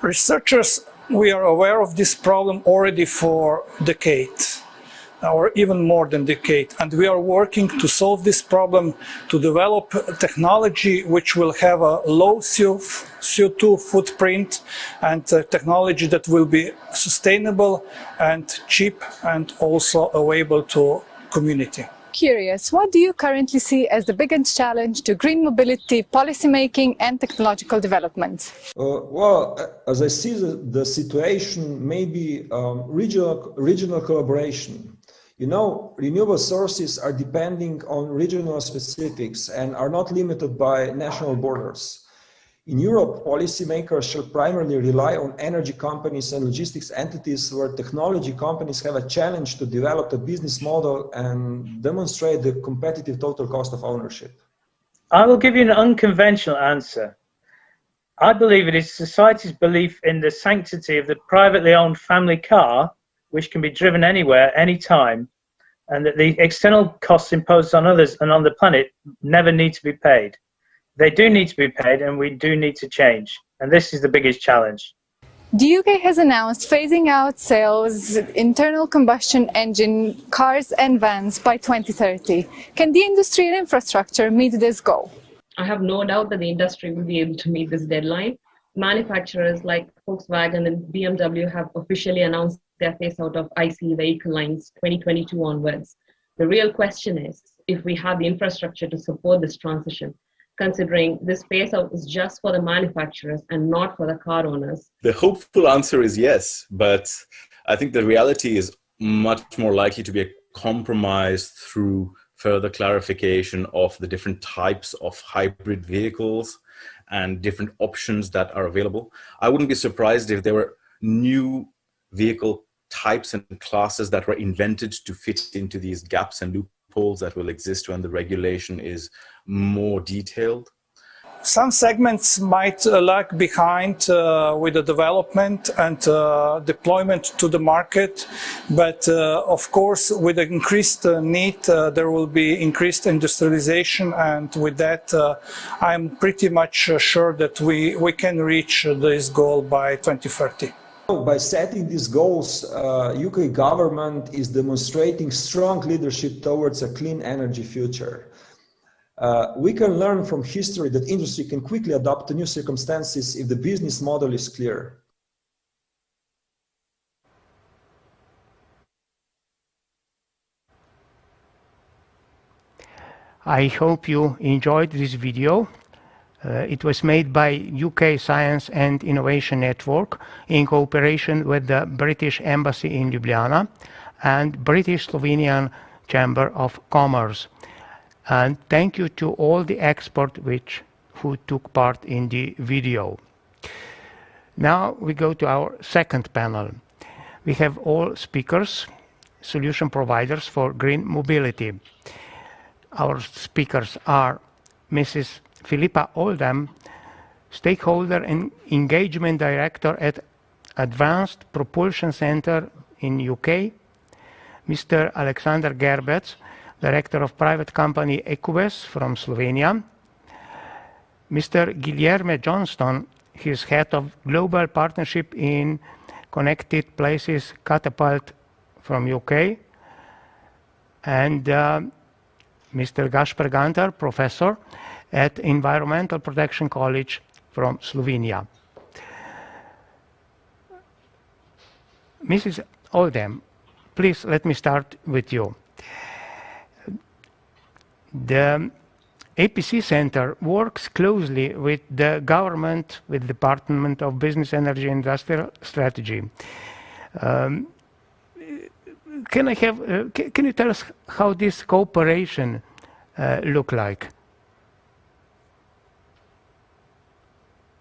Researchers, we are aware of this problem already for decades. or even more than a decade. And we are working to solve this problem, to develop technology which will have a low CO2 footprint and technology that will be sustainable and cheap and also available to community. Curious, what do you currently see as the biggest challenge to green mobility, policymaking and technological developments? Well, as I see the situation, maybe regional collaboration. You know, renewable sources are depending on regional specifics and are not limited by national borders. In Europe, policymakers should primarily rely on energy companies and logistics entities, where technology companies have a challenge to develop a business model and demonstrate the competitive total cost of ownership. I will give you an unconventional answer. I believe it is society's belief in the sanctity of the privately owned family car, which can be driven anywhere, anytime, and that the external costs imposed on others and on the planet never need to be paid. They do need to be paid, and we do need to change. And this is the biggest challenge. The UK has announced phasing out sales internal combustion engine cars and vans by 2030. Can the industry and infrastructure meet this goal? I have no doubt that the industry will be able to meet this deadline. Manufacturers like Volkswagen and BMW have officially announced their phase out of ICE vehicle lines 2022 onwards. The real question is if we have the infrastructure to support this transition, considering this phase out is just for the manufacturers and not for the car owners? The hopeful answer is yes, but I think the reality is much more likely to be a compromise through further clarification of the different types of hybrid vehicles and different options that are available. I wouldn't be surprised if there were new vehicle types and classes that were invented to fit into these gaps and loopholes that will exist when the regulation is more detailed. Some segments might lag behind with the development and deployment to the market, but of course with the increased need there will be increased industrialization, and with that I'm pretty much sure that we can reach this goal by 2030. By setting these goals, UK government is demonstrating strong leadership towards a clean energy future. We can learn from history that industry can quickly adapt to new circumstances if the business model is clear. I hope you enjoyed this video. It was made by UK Science and Innovation Network in cooperation with the British Embassy in Ljubljana and British Slovenian Chamber of Commerce. And thank you to all the experts who took part in the video. Now we go to our second panel. We have all speakers, solution providers for green mobility. Our speakers are Mrs. Philippa Oldham, Stakeholder and Engagement Director at Advanced Propulsion Center in UK, Mr. Alexander Gerbec, Director of Private Company Ecubes from Slovenia, Mr. Guilherme Johnston, he is Head of Global Partnership in Connected Places Catapult from UK, and Mr. Gaspar Gantar, Professor at Environmental Protection College from Slovenia. Mrs. Oldham, please let me start with you. The APC Center works closely with the government, with the Department of Business, Energy and Industrial Strategy. Can you tell us how this cooperation look like?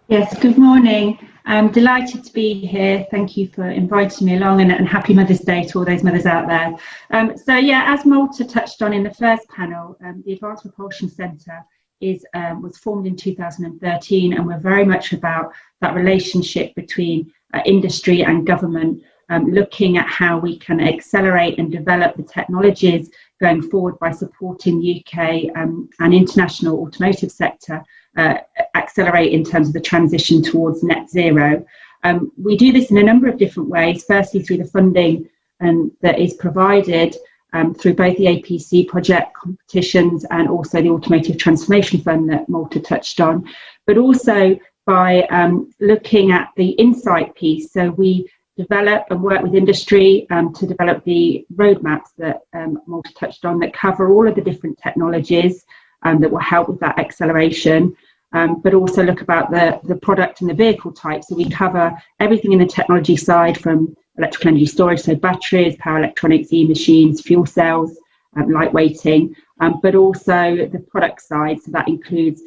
Yes, good morning. I'm delighted to be here. Thank you for inviting me along, and happy Mother's Day to all those mothers out there. So yeah, as Malta touched on in the first panel, the Advanced Propulsion Center was formed in 2013, and we're very much about that relationship between industry and government, looking at how we can accelerate and develop the technologies going forward by supporting the UK and international automotive sector accelerate in terms of the transition towards net zero. We do this in a number of different ways. Firstly, through the funding and that is provided through both the APC project competitions and also the Automotive Transformation Fund that Malta touched on, but also by looking at the insight piece. So we develop and work with industry to develop the roadmaps that Malta touched on that cover all of the different technologies that will help with that acceleration, but also look about the product and the vehicle type. So we cover everything in the technology side, from electrical energy storage, so batteries, power electronics, e-machines, fuel cells, lightweighting, but also the product side. So that includes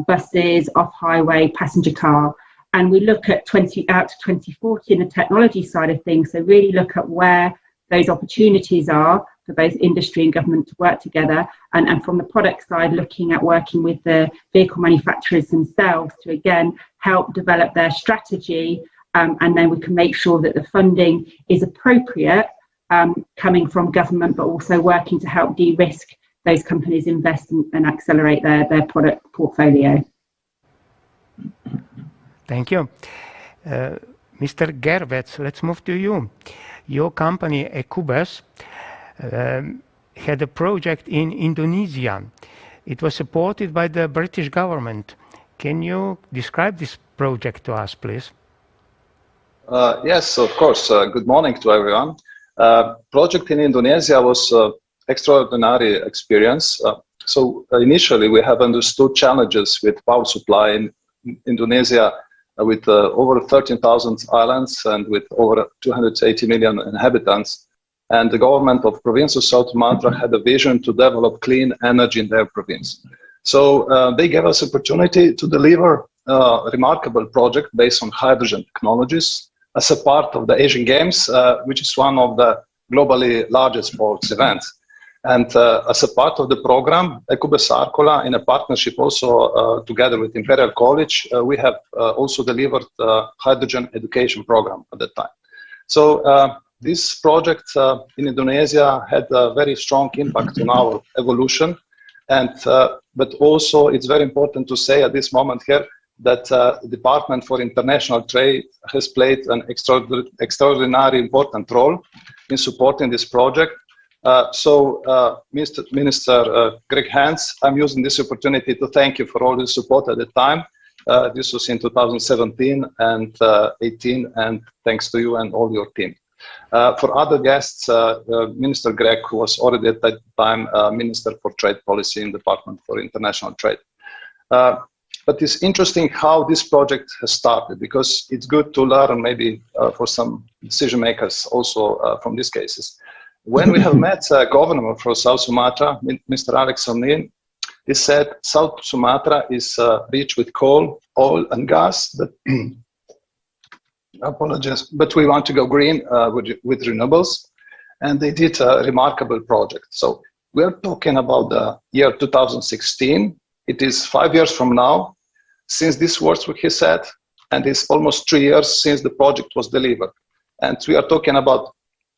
buses, off-highway, passenger car. And we look at out to 2040 in the technology side of things. So really look at where those opportunities are for both industry and government to work together. And from the product side, looking at working with the vehicle manufacturers themselves to, again, help develop their strategy. And then we can make sure that the funding is appropriate, coming from government, but also working to help de-risk those companies invest and accelerate their product portfolio. Thank you. Mr. Gervets, let's move to you. Your company, Ecubus, had a project in Indonesia. It was supported by the British government. Can you describe this project to us, please? Yes, of course. Good morning to everyone. Project in Indonesia was an extraordinary experience. So initially we have understood challenges with power supply in Indonesia with over 13,000 islands and with over 280 million inhabitants. And the government of province of South Sumatra had a vision to develop clean energy in their province. So they gave us opportunity to deliver a remarkable project based on hydrogen technologies as a part of the Asian Games, which is one of the globally largest sports events. And as a part of the program, Ecubus Arcola, in a partnership also together with Imperial College, we have also delivered a hydrogen education program at that time. So this project in Indonesia had a very strong impact on our evolution. And, but also it's very important to say at this moment here that the Department for International Trade has played an extraordinary important role in supporting this project. Minister Greg Hans, I'm using this opportunity to thank you for all the support at the time. This was in 2017 and 18, and thanks to you and all your team. For other guests, Minister Greg, who was already at that time Minister for Trade Policy in the Department for International Trade. But it's interesting how this project has started, because it's good to learn maybe for some decision makers also from these cases. When we have met Governor for South Sumatra, Mr. Alex Omnin, he said South Sumatra is rich with coal, oil and gas. That apologies, but we want to go green with renewables. And they did a remarkable project. So we're talking about the year 2016. It is 5 years from now since this was what he said, and it's almost 3 years since the project was delivered. And we are talking about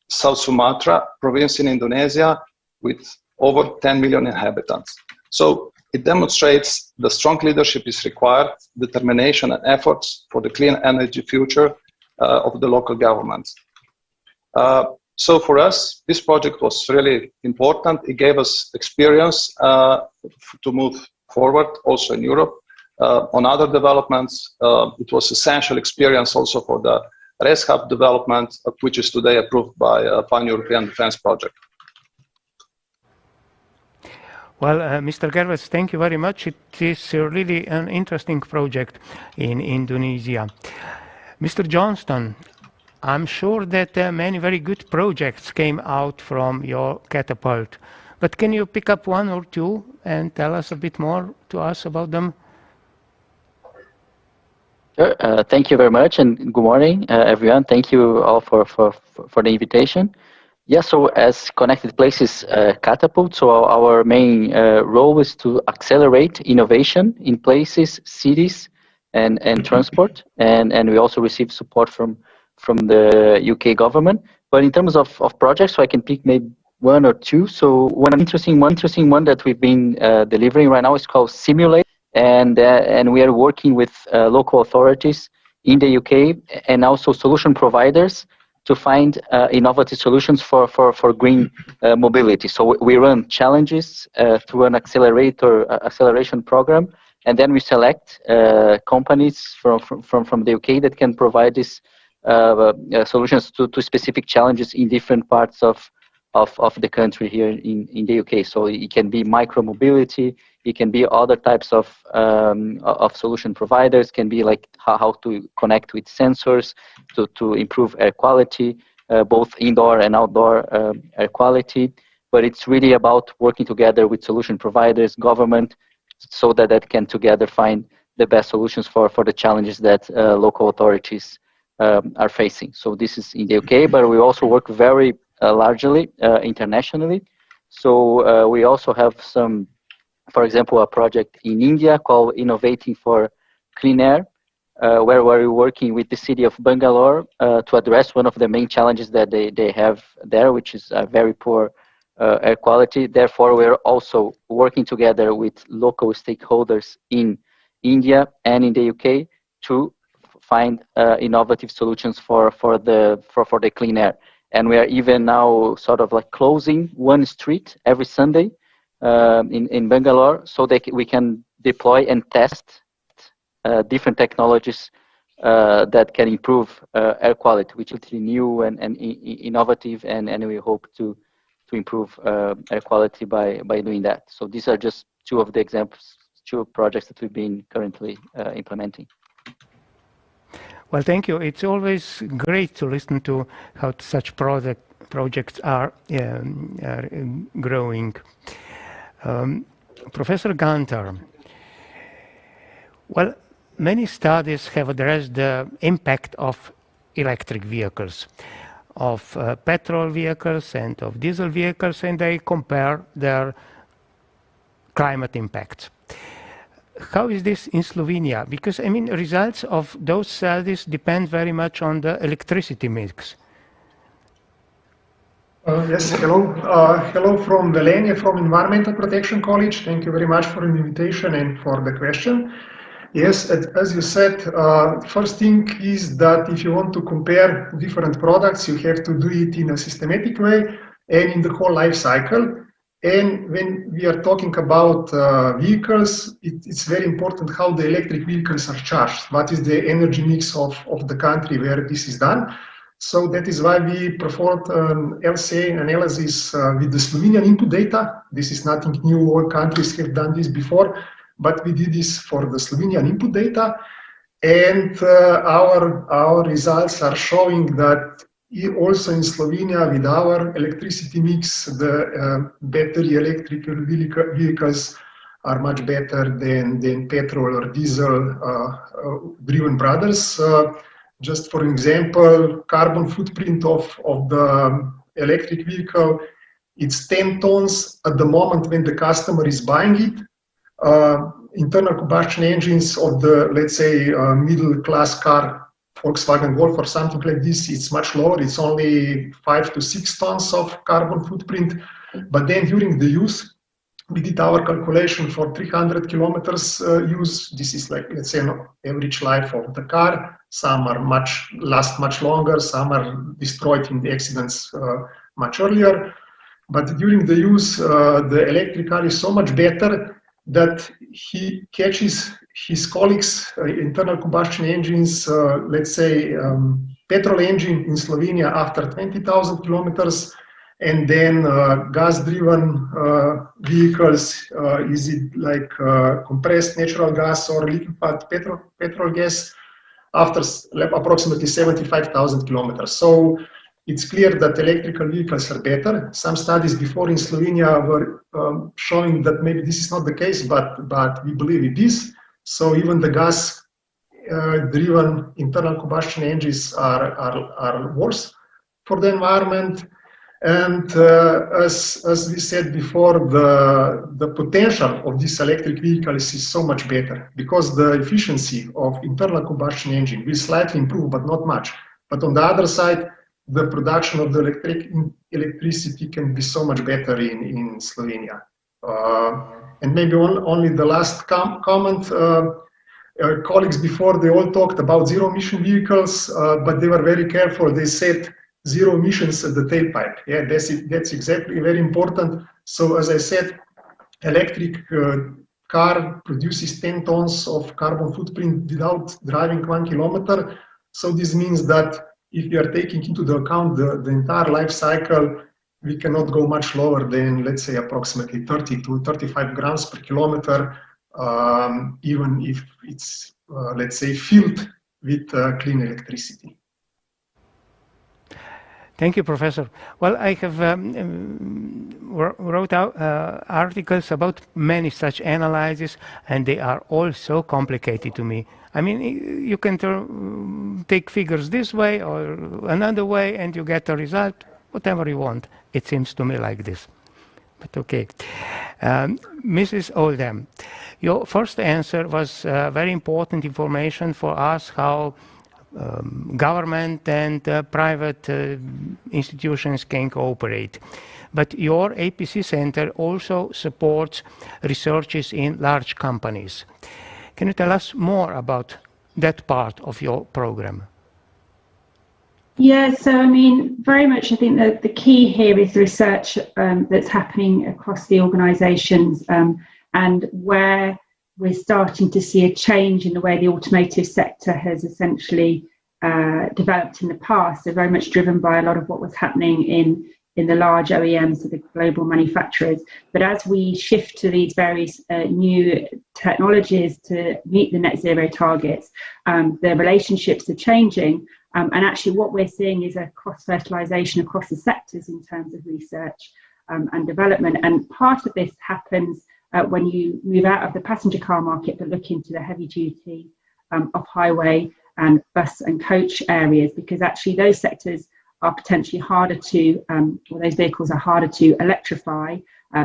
South Sumatra province in Indonesia with over 10 million inhabitants. So it demonstrates the strong leadership is required, determination and efforts for the clean energy future of the local governments. So for us, this project was really important. It gave us experience to move forward also in Europe. On other developments, it was essential experience also for the RES Hub development, which is today approved by a Pan-European Defense Project. Well, Mr. Gervais, thank you very much. It is really an interesting project in Indonesia. Mr. Johnston, I'm sure that many very good projects came out from your catapult, but can you pick up one or two and tell us a bit more to us about them? Sure. Thank you very much, and good morning, everyone. Thank you all for the invitation. Yeah, so as Connected Places Catapult, so our main role is to accelerate innovation in places, cities, and transport, and we also receive support from the UK government. But in terms of projects, so I can pick maybe one or two. So one interesting one that we've been delivering right now is called Simulate. And we are working with local authorities in the UK and also solution providers to find innovative solutions for green mobility. So we run challenges through an acceleration program, and then we select companies from the UK that can provide these solutions to specific challenges in different parts of the country here in the UK. So it can be micro-mobility, it can be other types of solution providers, can be like how to connect with sensors to improve air quality, both indoor and outdoor air quality. But it's really about working together with solution providers, government, so that can together find the best solutions for the challenges that local authorities are facing. So this is in the UK, but we also work very largely internationally. So we also have some, for example, a project in India called Innovating for Clean Air, where we're working with the city of Bangalore to address one of the main challenges that they have there, which is very poor air quality. Therefore, we're also working together with local stakeholders in India and in the UK to find innovative solutions for the clean air. And we are even now sort of like closing one street every Sunday in Bangalore, so that we can deploy and test different technologies that can improve air quality, which is new and innovative, and we hope to improve air quality by doing that. So these are just two of the examples, two projects that we've been currently implementing. Well, thank you. It's always great to listen to how such projects are growing. Professor Gunter, well, many studies have addressed the impact of electric vehicles, of petrol vehicles and of diesel vehicles, and they compare their climate impact. How is this in Slovenia? Because, I mean, results of those studies depend very much on the electricity mix. Yes, hello. Hello from Velenje, from Environmental Protection College. Thank you very much for the invitation and for the question. Yes, as you said, first thing is that if you want to compare different products, you have to do it in a systematic way and in the whole life cycle. And when we are talking about vehicles, it's very important how the electric vehicles are charged. What is the energy mix of the country where this is done? So that is why we performed LCA analysis with the Slovenian input data. This is nothing new, all countries have done this before, but we did this for the Slovenian input data. And our results are showing that also in Slovenia, with our electricity mix, the battery electrical vehicles are much better than petrol or diesel driven brothers. Just for example, carbon footprint of the electric vehicle, it's 10 tons at the moment when the customer is buying it. Internal combustion engines of the, let's say, middle class car, Volkswagen Golf or something like this, it's much lower. It's only 5 to 6 tons of carbon footprint. But then during the use, we did our calculation for 300 kilometers use. This is like, let's say, an average life of the car. Some are last much longer. Some are destroyed in the accidents much earlier. But during the use, the electric car is so much better that he catches his colleagues, internal combustion engines, let's say petrol engine in Slovenia after 20,000 kilometers, and then gas-driven vehicles, is it like compressed natural gas or liquefied petrol gas, after approximately 75,000 kilometers. So it's clear that electrical vehicles are better. Some studies before in Slovenia were showing that maybe this is not the case, but we believe it is. So even the gas-driven internal combustion engines are worse for the environment. And as we said before, the potential of these electric vehicles is so much better because the efficiency of internal combustion engine will slightly improve, but not much. But on the other side, the production of the electricity can be so much better in Slovenia. And maybe only the last comment, colleagues before, they all talked about zero emission vehicles, but they were very careful. They said zero emissions at the tailpipe. Yeah, that's exactly very important. So as I said, electric car produces 10 tons of carbon footprint without driving 1 kilometer. So this means that if we are taking into the account the entire life cycle, we cannot go much lower than, let's say, approximately 30 to 35 grams per kilometer, even if it's, let's say, filled with clean electricity. Thank you, Professor. Well, I have wrote out articles about many such analyses, and they are all so complicated to me. I mean, you can take figures this way or another way, and you get a result, whatever you want. It seems to me like this. But okay. Mrs. Oldham, your first answer was very important information for us how government and private institutions can cooperate. But your APC Center also supports researches in large companies. Can you tell us more about that part of your program? Yeah, so I mean, very much I think that the key here is the research that's happening across the organisations and where we're starting to see a change in the way the automotive sector has essentially developed in the past. So very much driven by a lot of what was happening in the large OEMs, so the global manufacturers. But as we shift to these various new technologies to meet the net zero targets, the relationships are changing. And actually what we're seeing is a cross-fertilisation across the sectors in terms of research and development. And part of this happens when you move out of the passenger car market but look into the heavy duty, off-highway and bus and coach areas, because actually those sectors are potentially harder to, or those vehicles are harder to electrify,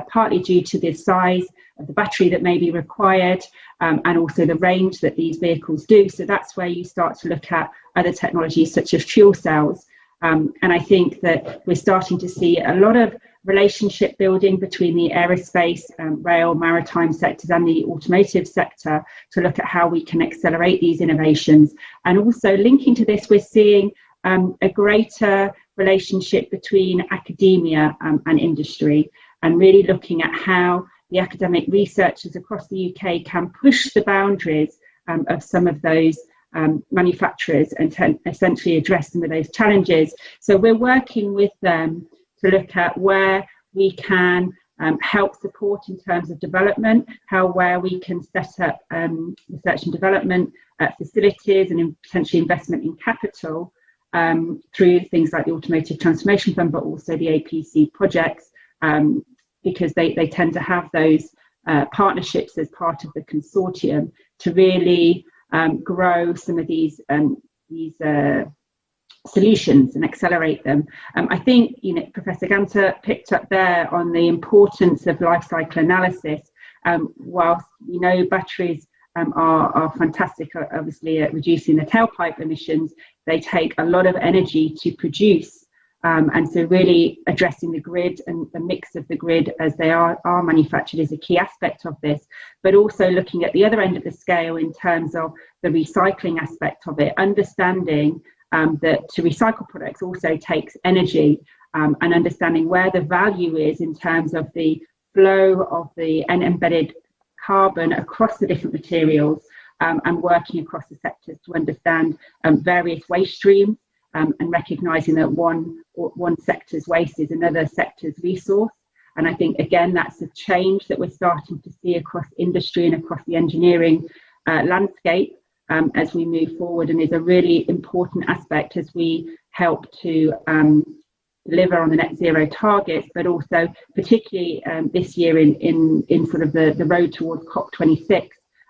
partly due to the size of the battery that may be required and also the range that these vehicles do. So that's where you start to look at other technologies such as fuel cells. And I think that we're starting to see a lot of relationship building between the aerospace, rail, maritime sectors and the automotive sector to look at how we can accelerate these innovations. And also linking to this, we're seeing a greater relationship between academia and industry, and really looking at how the academic researchers across the UK can push the boundaries of some of those manufacturers and essentially address some of those challenges. So we're working with them to look at where we can help support in terms of development, where we can set up research and development facilities and potentially investment in capital through things like the Automotive Transformation Fund, but also the APC projects, because they tend to have those partnerships as part of the consortium to really grow some of these solutions and accelerate them. I think Professor Ganter picked up there on the importance of life cycle analysis. Whilst we know batteries are fantastic, obviously, at reducing the tailpipe emissions, they take a lot of energy to produce. And so really addressing the grid and the mix of the grid as they are manufactured is a key aspect of this, but also looking at the other end of the scale in terms of the recycling aspect of it, understanding that to recycle products also takes energy, and understanding where the value is in terms of the flow of the embedded carbon across the different materials, and working across the sectors to understand various waste streams, and recognizing that one sector's waste is another sector's resource. And I think, again, that's a change that we're starting to see across industry and across the engineering landscape as we move forward, and is a really important aspect as we help to deliver on the net zero targets, but also particularly this year in sort of the road towards COP26,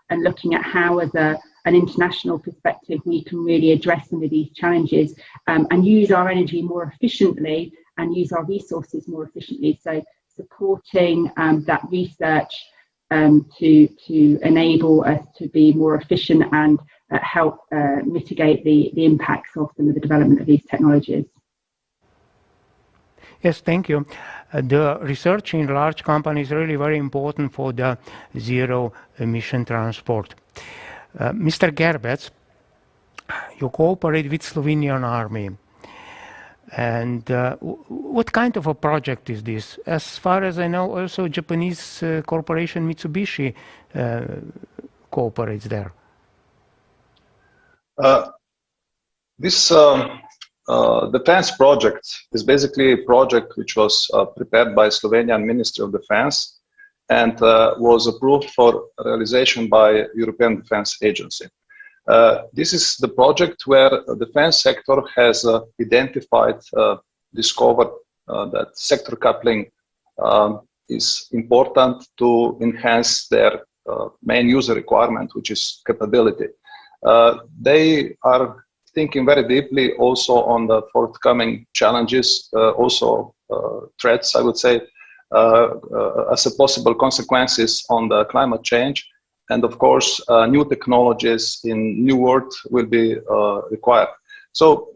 and looking at how as an international perspective we can really address some of these challenges and use our energy more efficiently and use our resources more efficiently. So supporting that research to enable us to be more efficient and help mitigate the impacts of some of the development of these technologies. Yes, thank you. The research in large companies is really very important for the zero emission transport. Mr. Gerbets, you cooperate with Slovenian Army. And what kind of a project is this? As far as I know, also Japanese corporation Mitsubishi cooperates there. This defense project is basically a project which was prepared by Slovenian Ministry of Defense and was approved for realization by European Defense Agency. This is the project where the defense sector has identified, discovered that sector coupling is important to enhance their main user requirement, which is capability. They are thinking very deeply also on the forthcoming challenges, also threats, I would say, as a possible consequences on the climate change. And of course, new technologies in new world will be required. So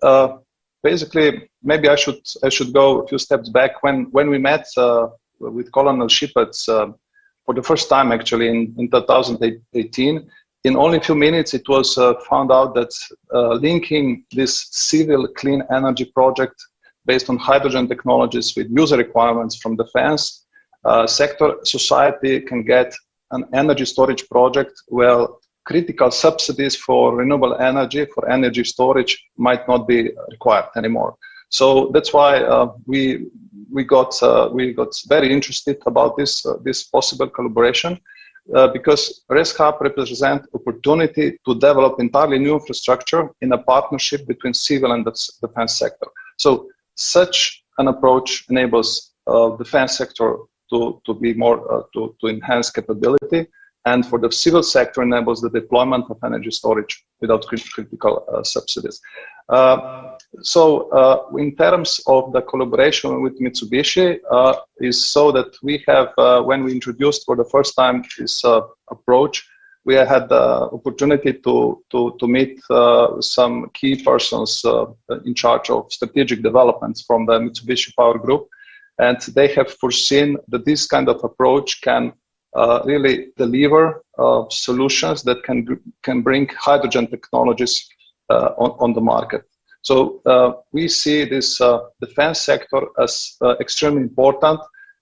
basically, maybe I should go a few steps back. When we met with Colonel Shepherds for the first time, actually in 2018, in only a few minutes, it was found out that linking this civil clean energy project based on hydrogen technologies with user requirements from defense sector, society can get an energy storage project where critical subsidies for renewable energy, for energy storage, might not be required anymore. So that's why we got very interested about this possible collaboration. Because ResHub represents opportunity to develop entirely new infrastructure in a partnership between civil and the defense sector. So such an approach enables defense sector to be more to enhance capability, and for the civil sector enables the deployment of energy storage without critical subsidies. So in terms of the collaboration with Mitsubishi, is so that we have, when we introduced for the first time this approach, we had the opportunity to meet some key persons in charge of strategic developments from the Mitsubishi Power Group, and they have foreseen that this kind of approach can really deliver solutions that can bring hydrogen technologies on the market. So we see this defense sector as extremely important,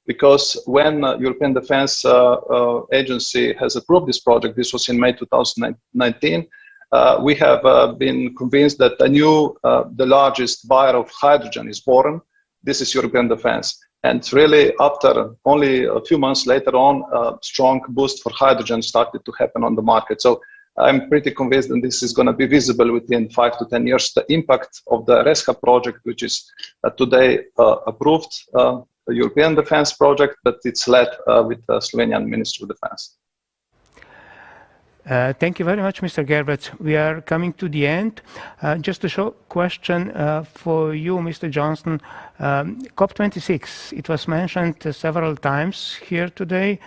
because when European Defense Agency has approved this project, this was in May 2019, we have been convinced that the largest buyer of hydrogen is born. This is European Defense. And really, after only a few months later on, a strong boost for hydrogen started to happen on the market. So I'm pretty convinced that this is going to be visible within 5 to 10 years. The impact of the ResHub project, which is today approved, the European Defense project, but it's led with the Slovenian Ministry of Defense. Thank you very much, Mr. Gerbert. We are coming to the end. Just a short question for you, Mr. Johnston. COP26, it was mentioned several times here today.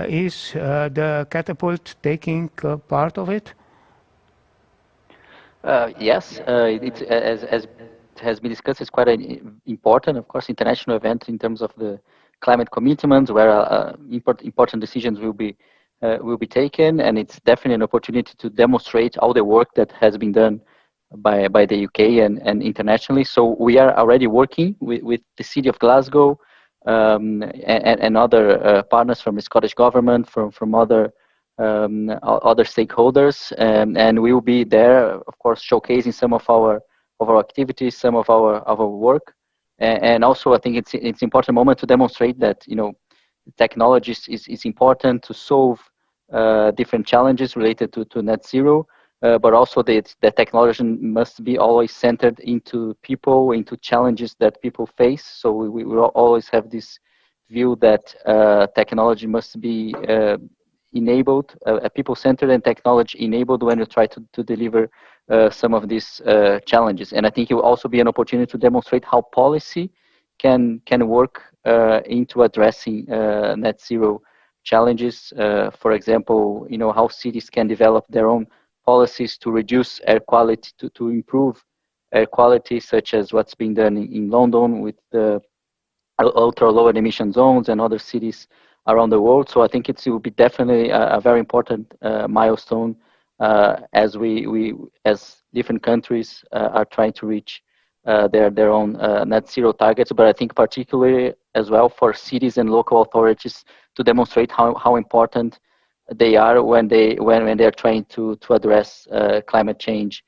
Is the catapult taking part of it? Yes, as has been discussed, it's quite an important, of course, international event in terms of the climate commitments, where important decisions will be taken, and it's definitely an opportunity to demonstrate all the work that has been done by the UK and internationally. So we are already working with the City of Glasgow and other partners from the Scottish Government, from other stakeholders, and we will be there, of course, showcasing some of our activities, some of our work, and also I think it's important moment to demonstrate that technology is important to solve different challenges related to net zero, but also the technology must be always centered into people, into challenges that people face. So we will always have this view that technology must be enabled, people-centered and technology-enabled when you try to deliver some of these challenges. And I think it will also be an opportunity to demonstrate how policy can work into addressing net zero challenges. For example, how cities can develop their own policies to reduce air quality, to improve air quality, such as what's being done in London with the ultra low emission zones and other cities around the world. So I think it will be definitely a very important milestone as different countries are trying to reach their own net zero targets, but I think particularly as well for cities and local authorities to demonstrate how important they are when they are trying to address climate change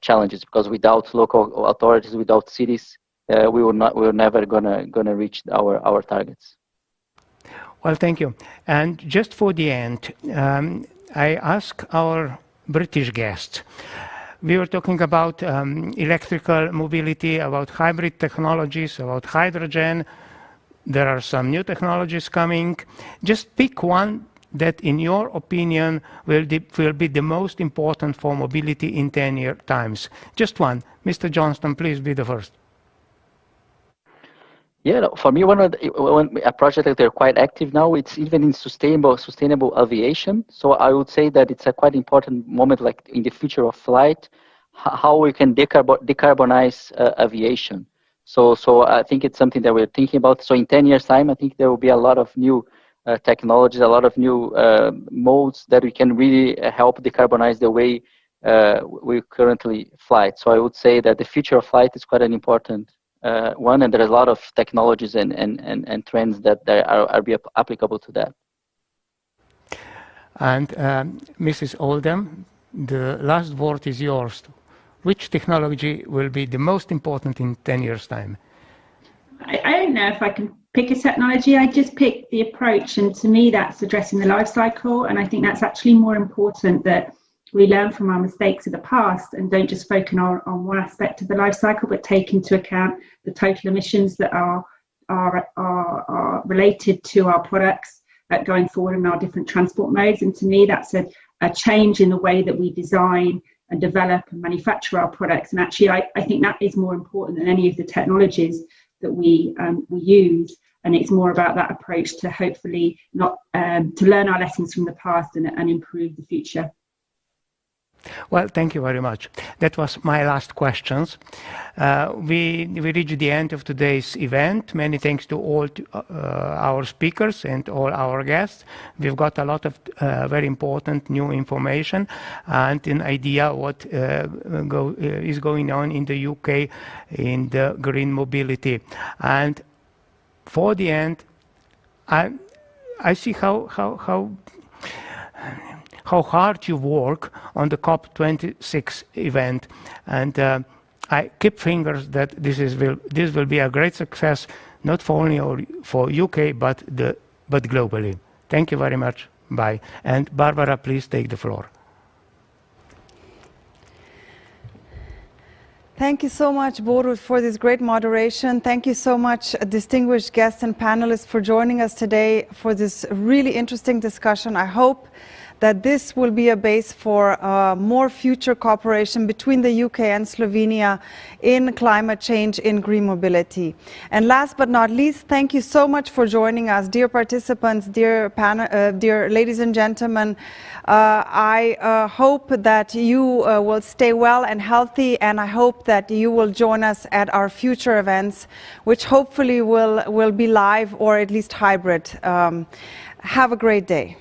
challenges. Because without local authorities, without cities, we're never gonna reach our targets. Well, thank you. And just for the end, I ask our British guests. We were talking about electrical mobility, about hybrid technologies, about hydrogen. There are some new technologies coming. Just pick one that, in your opinion, will be the most important for mobility in 10-year times. Just one. Mr. Johnston, please be the first. Yeah, for me, a project that they're quite active now, it's even in sustainable aviation. So I would say that it's a quite important moment, like in the future of flight, how we can decarbonize aviation. So I think it's something that we're thinking about. So in 10 years' time, I think there will be a lot of new technologies, a lot of new modes that we can really help decarbonize the way we currently fly. So I would say that the future of flight is quite an important one, and there is a lot of technologies and trends that are applicable to that. And Mrs. Oldham, the last word is yours. Which technology will be the most important in 10 years' time? I don't know if I can pick a technology. I just pick the approach, and to me that's addressing the life cycle, and I think that's actually more important, that we learn from our mistakes of the past and don't just focus on one aspect of the life cycle, but take into account the total emissions that are related to our products going forward in our different transport modes. And to me, that's a change in the way that we design and develop and manufacture our products. And actually, I think that is more important than any of the technologies that we use. And it's more about that approach to hopefully to learn our lessons from the past and improve the future. Well, thank you very much. That was my last questions. We reached the end of today's event. Many thanks to all our speakers and all our guests. We've got a lot of very important new information and an idea what is going on in the UK in the green mobility. And for the end, I see how hard you work on the COP26 event, and I keep fingers that this will be a great success, not for only for UK but globally. Thank you very much. Bye. And Barbara, please take the floor. Thank you so much, Borut, for this great moderation. Thank you so much, distinguished guests and panelists, for joining us today for this really interesting discussion. I hope that this will be a base for more future cooperation between the UK and Slovenia in climate change, in green mobility. And last but not least, thank you so much for joining us, dear participants, dear ladies and gentlemen. I hope that you will stay well and healthy, and I hope that you will join us at our future events, which hopefully will be live or at least hybrid. Have a great day.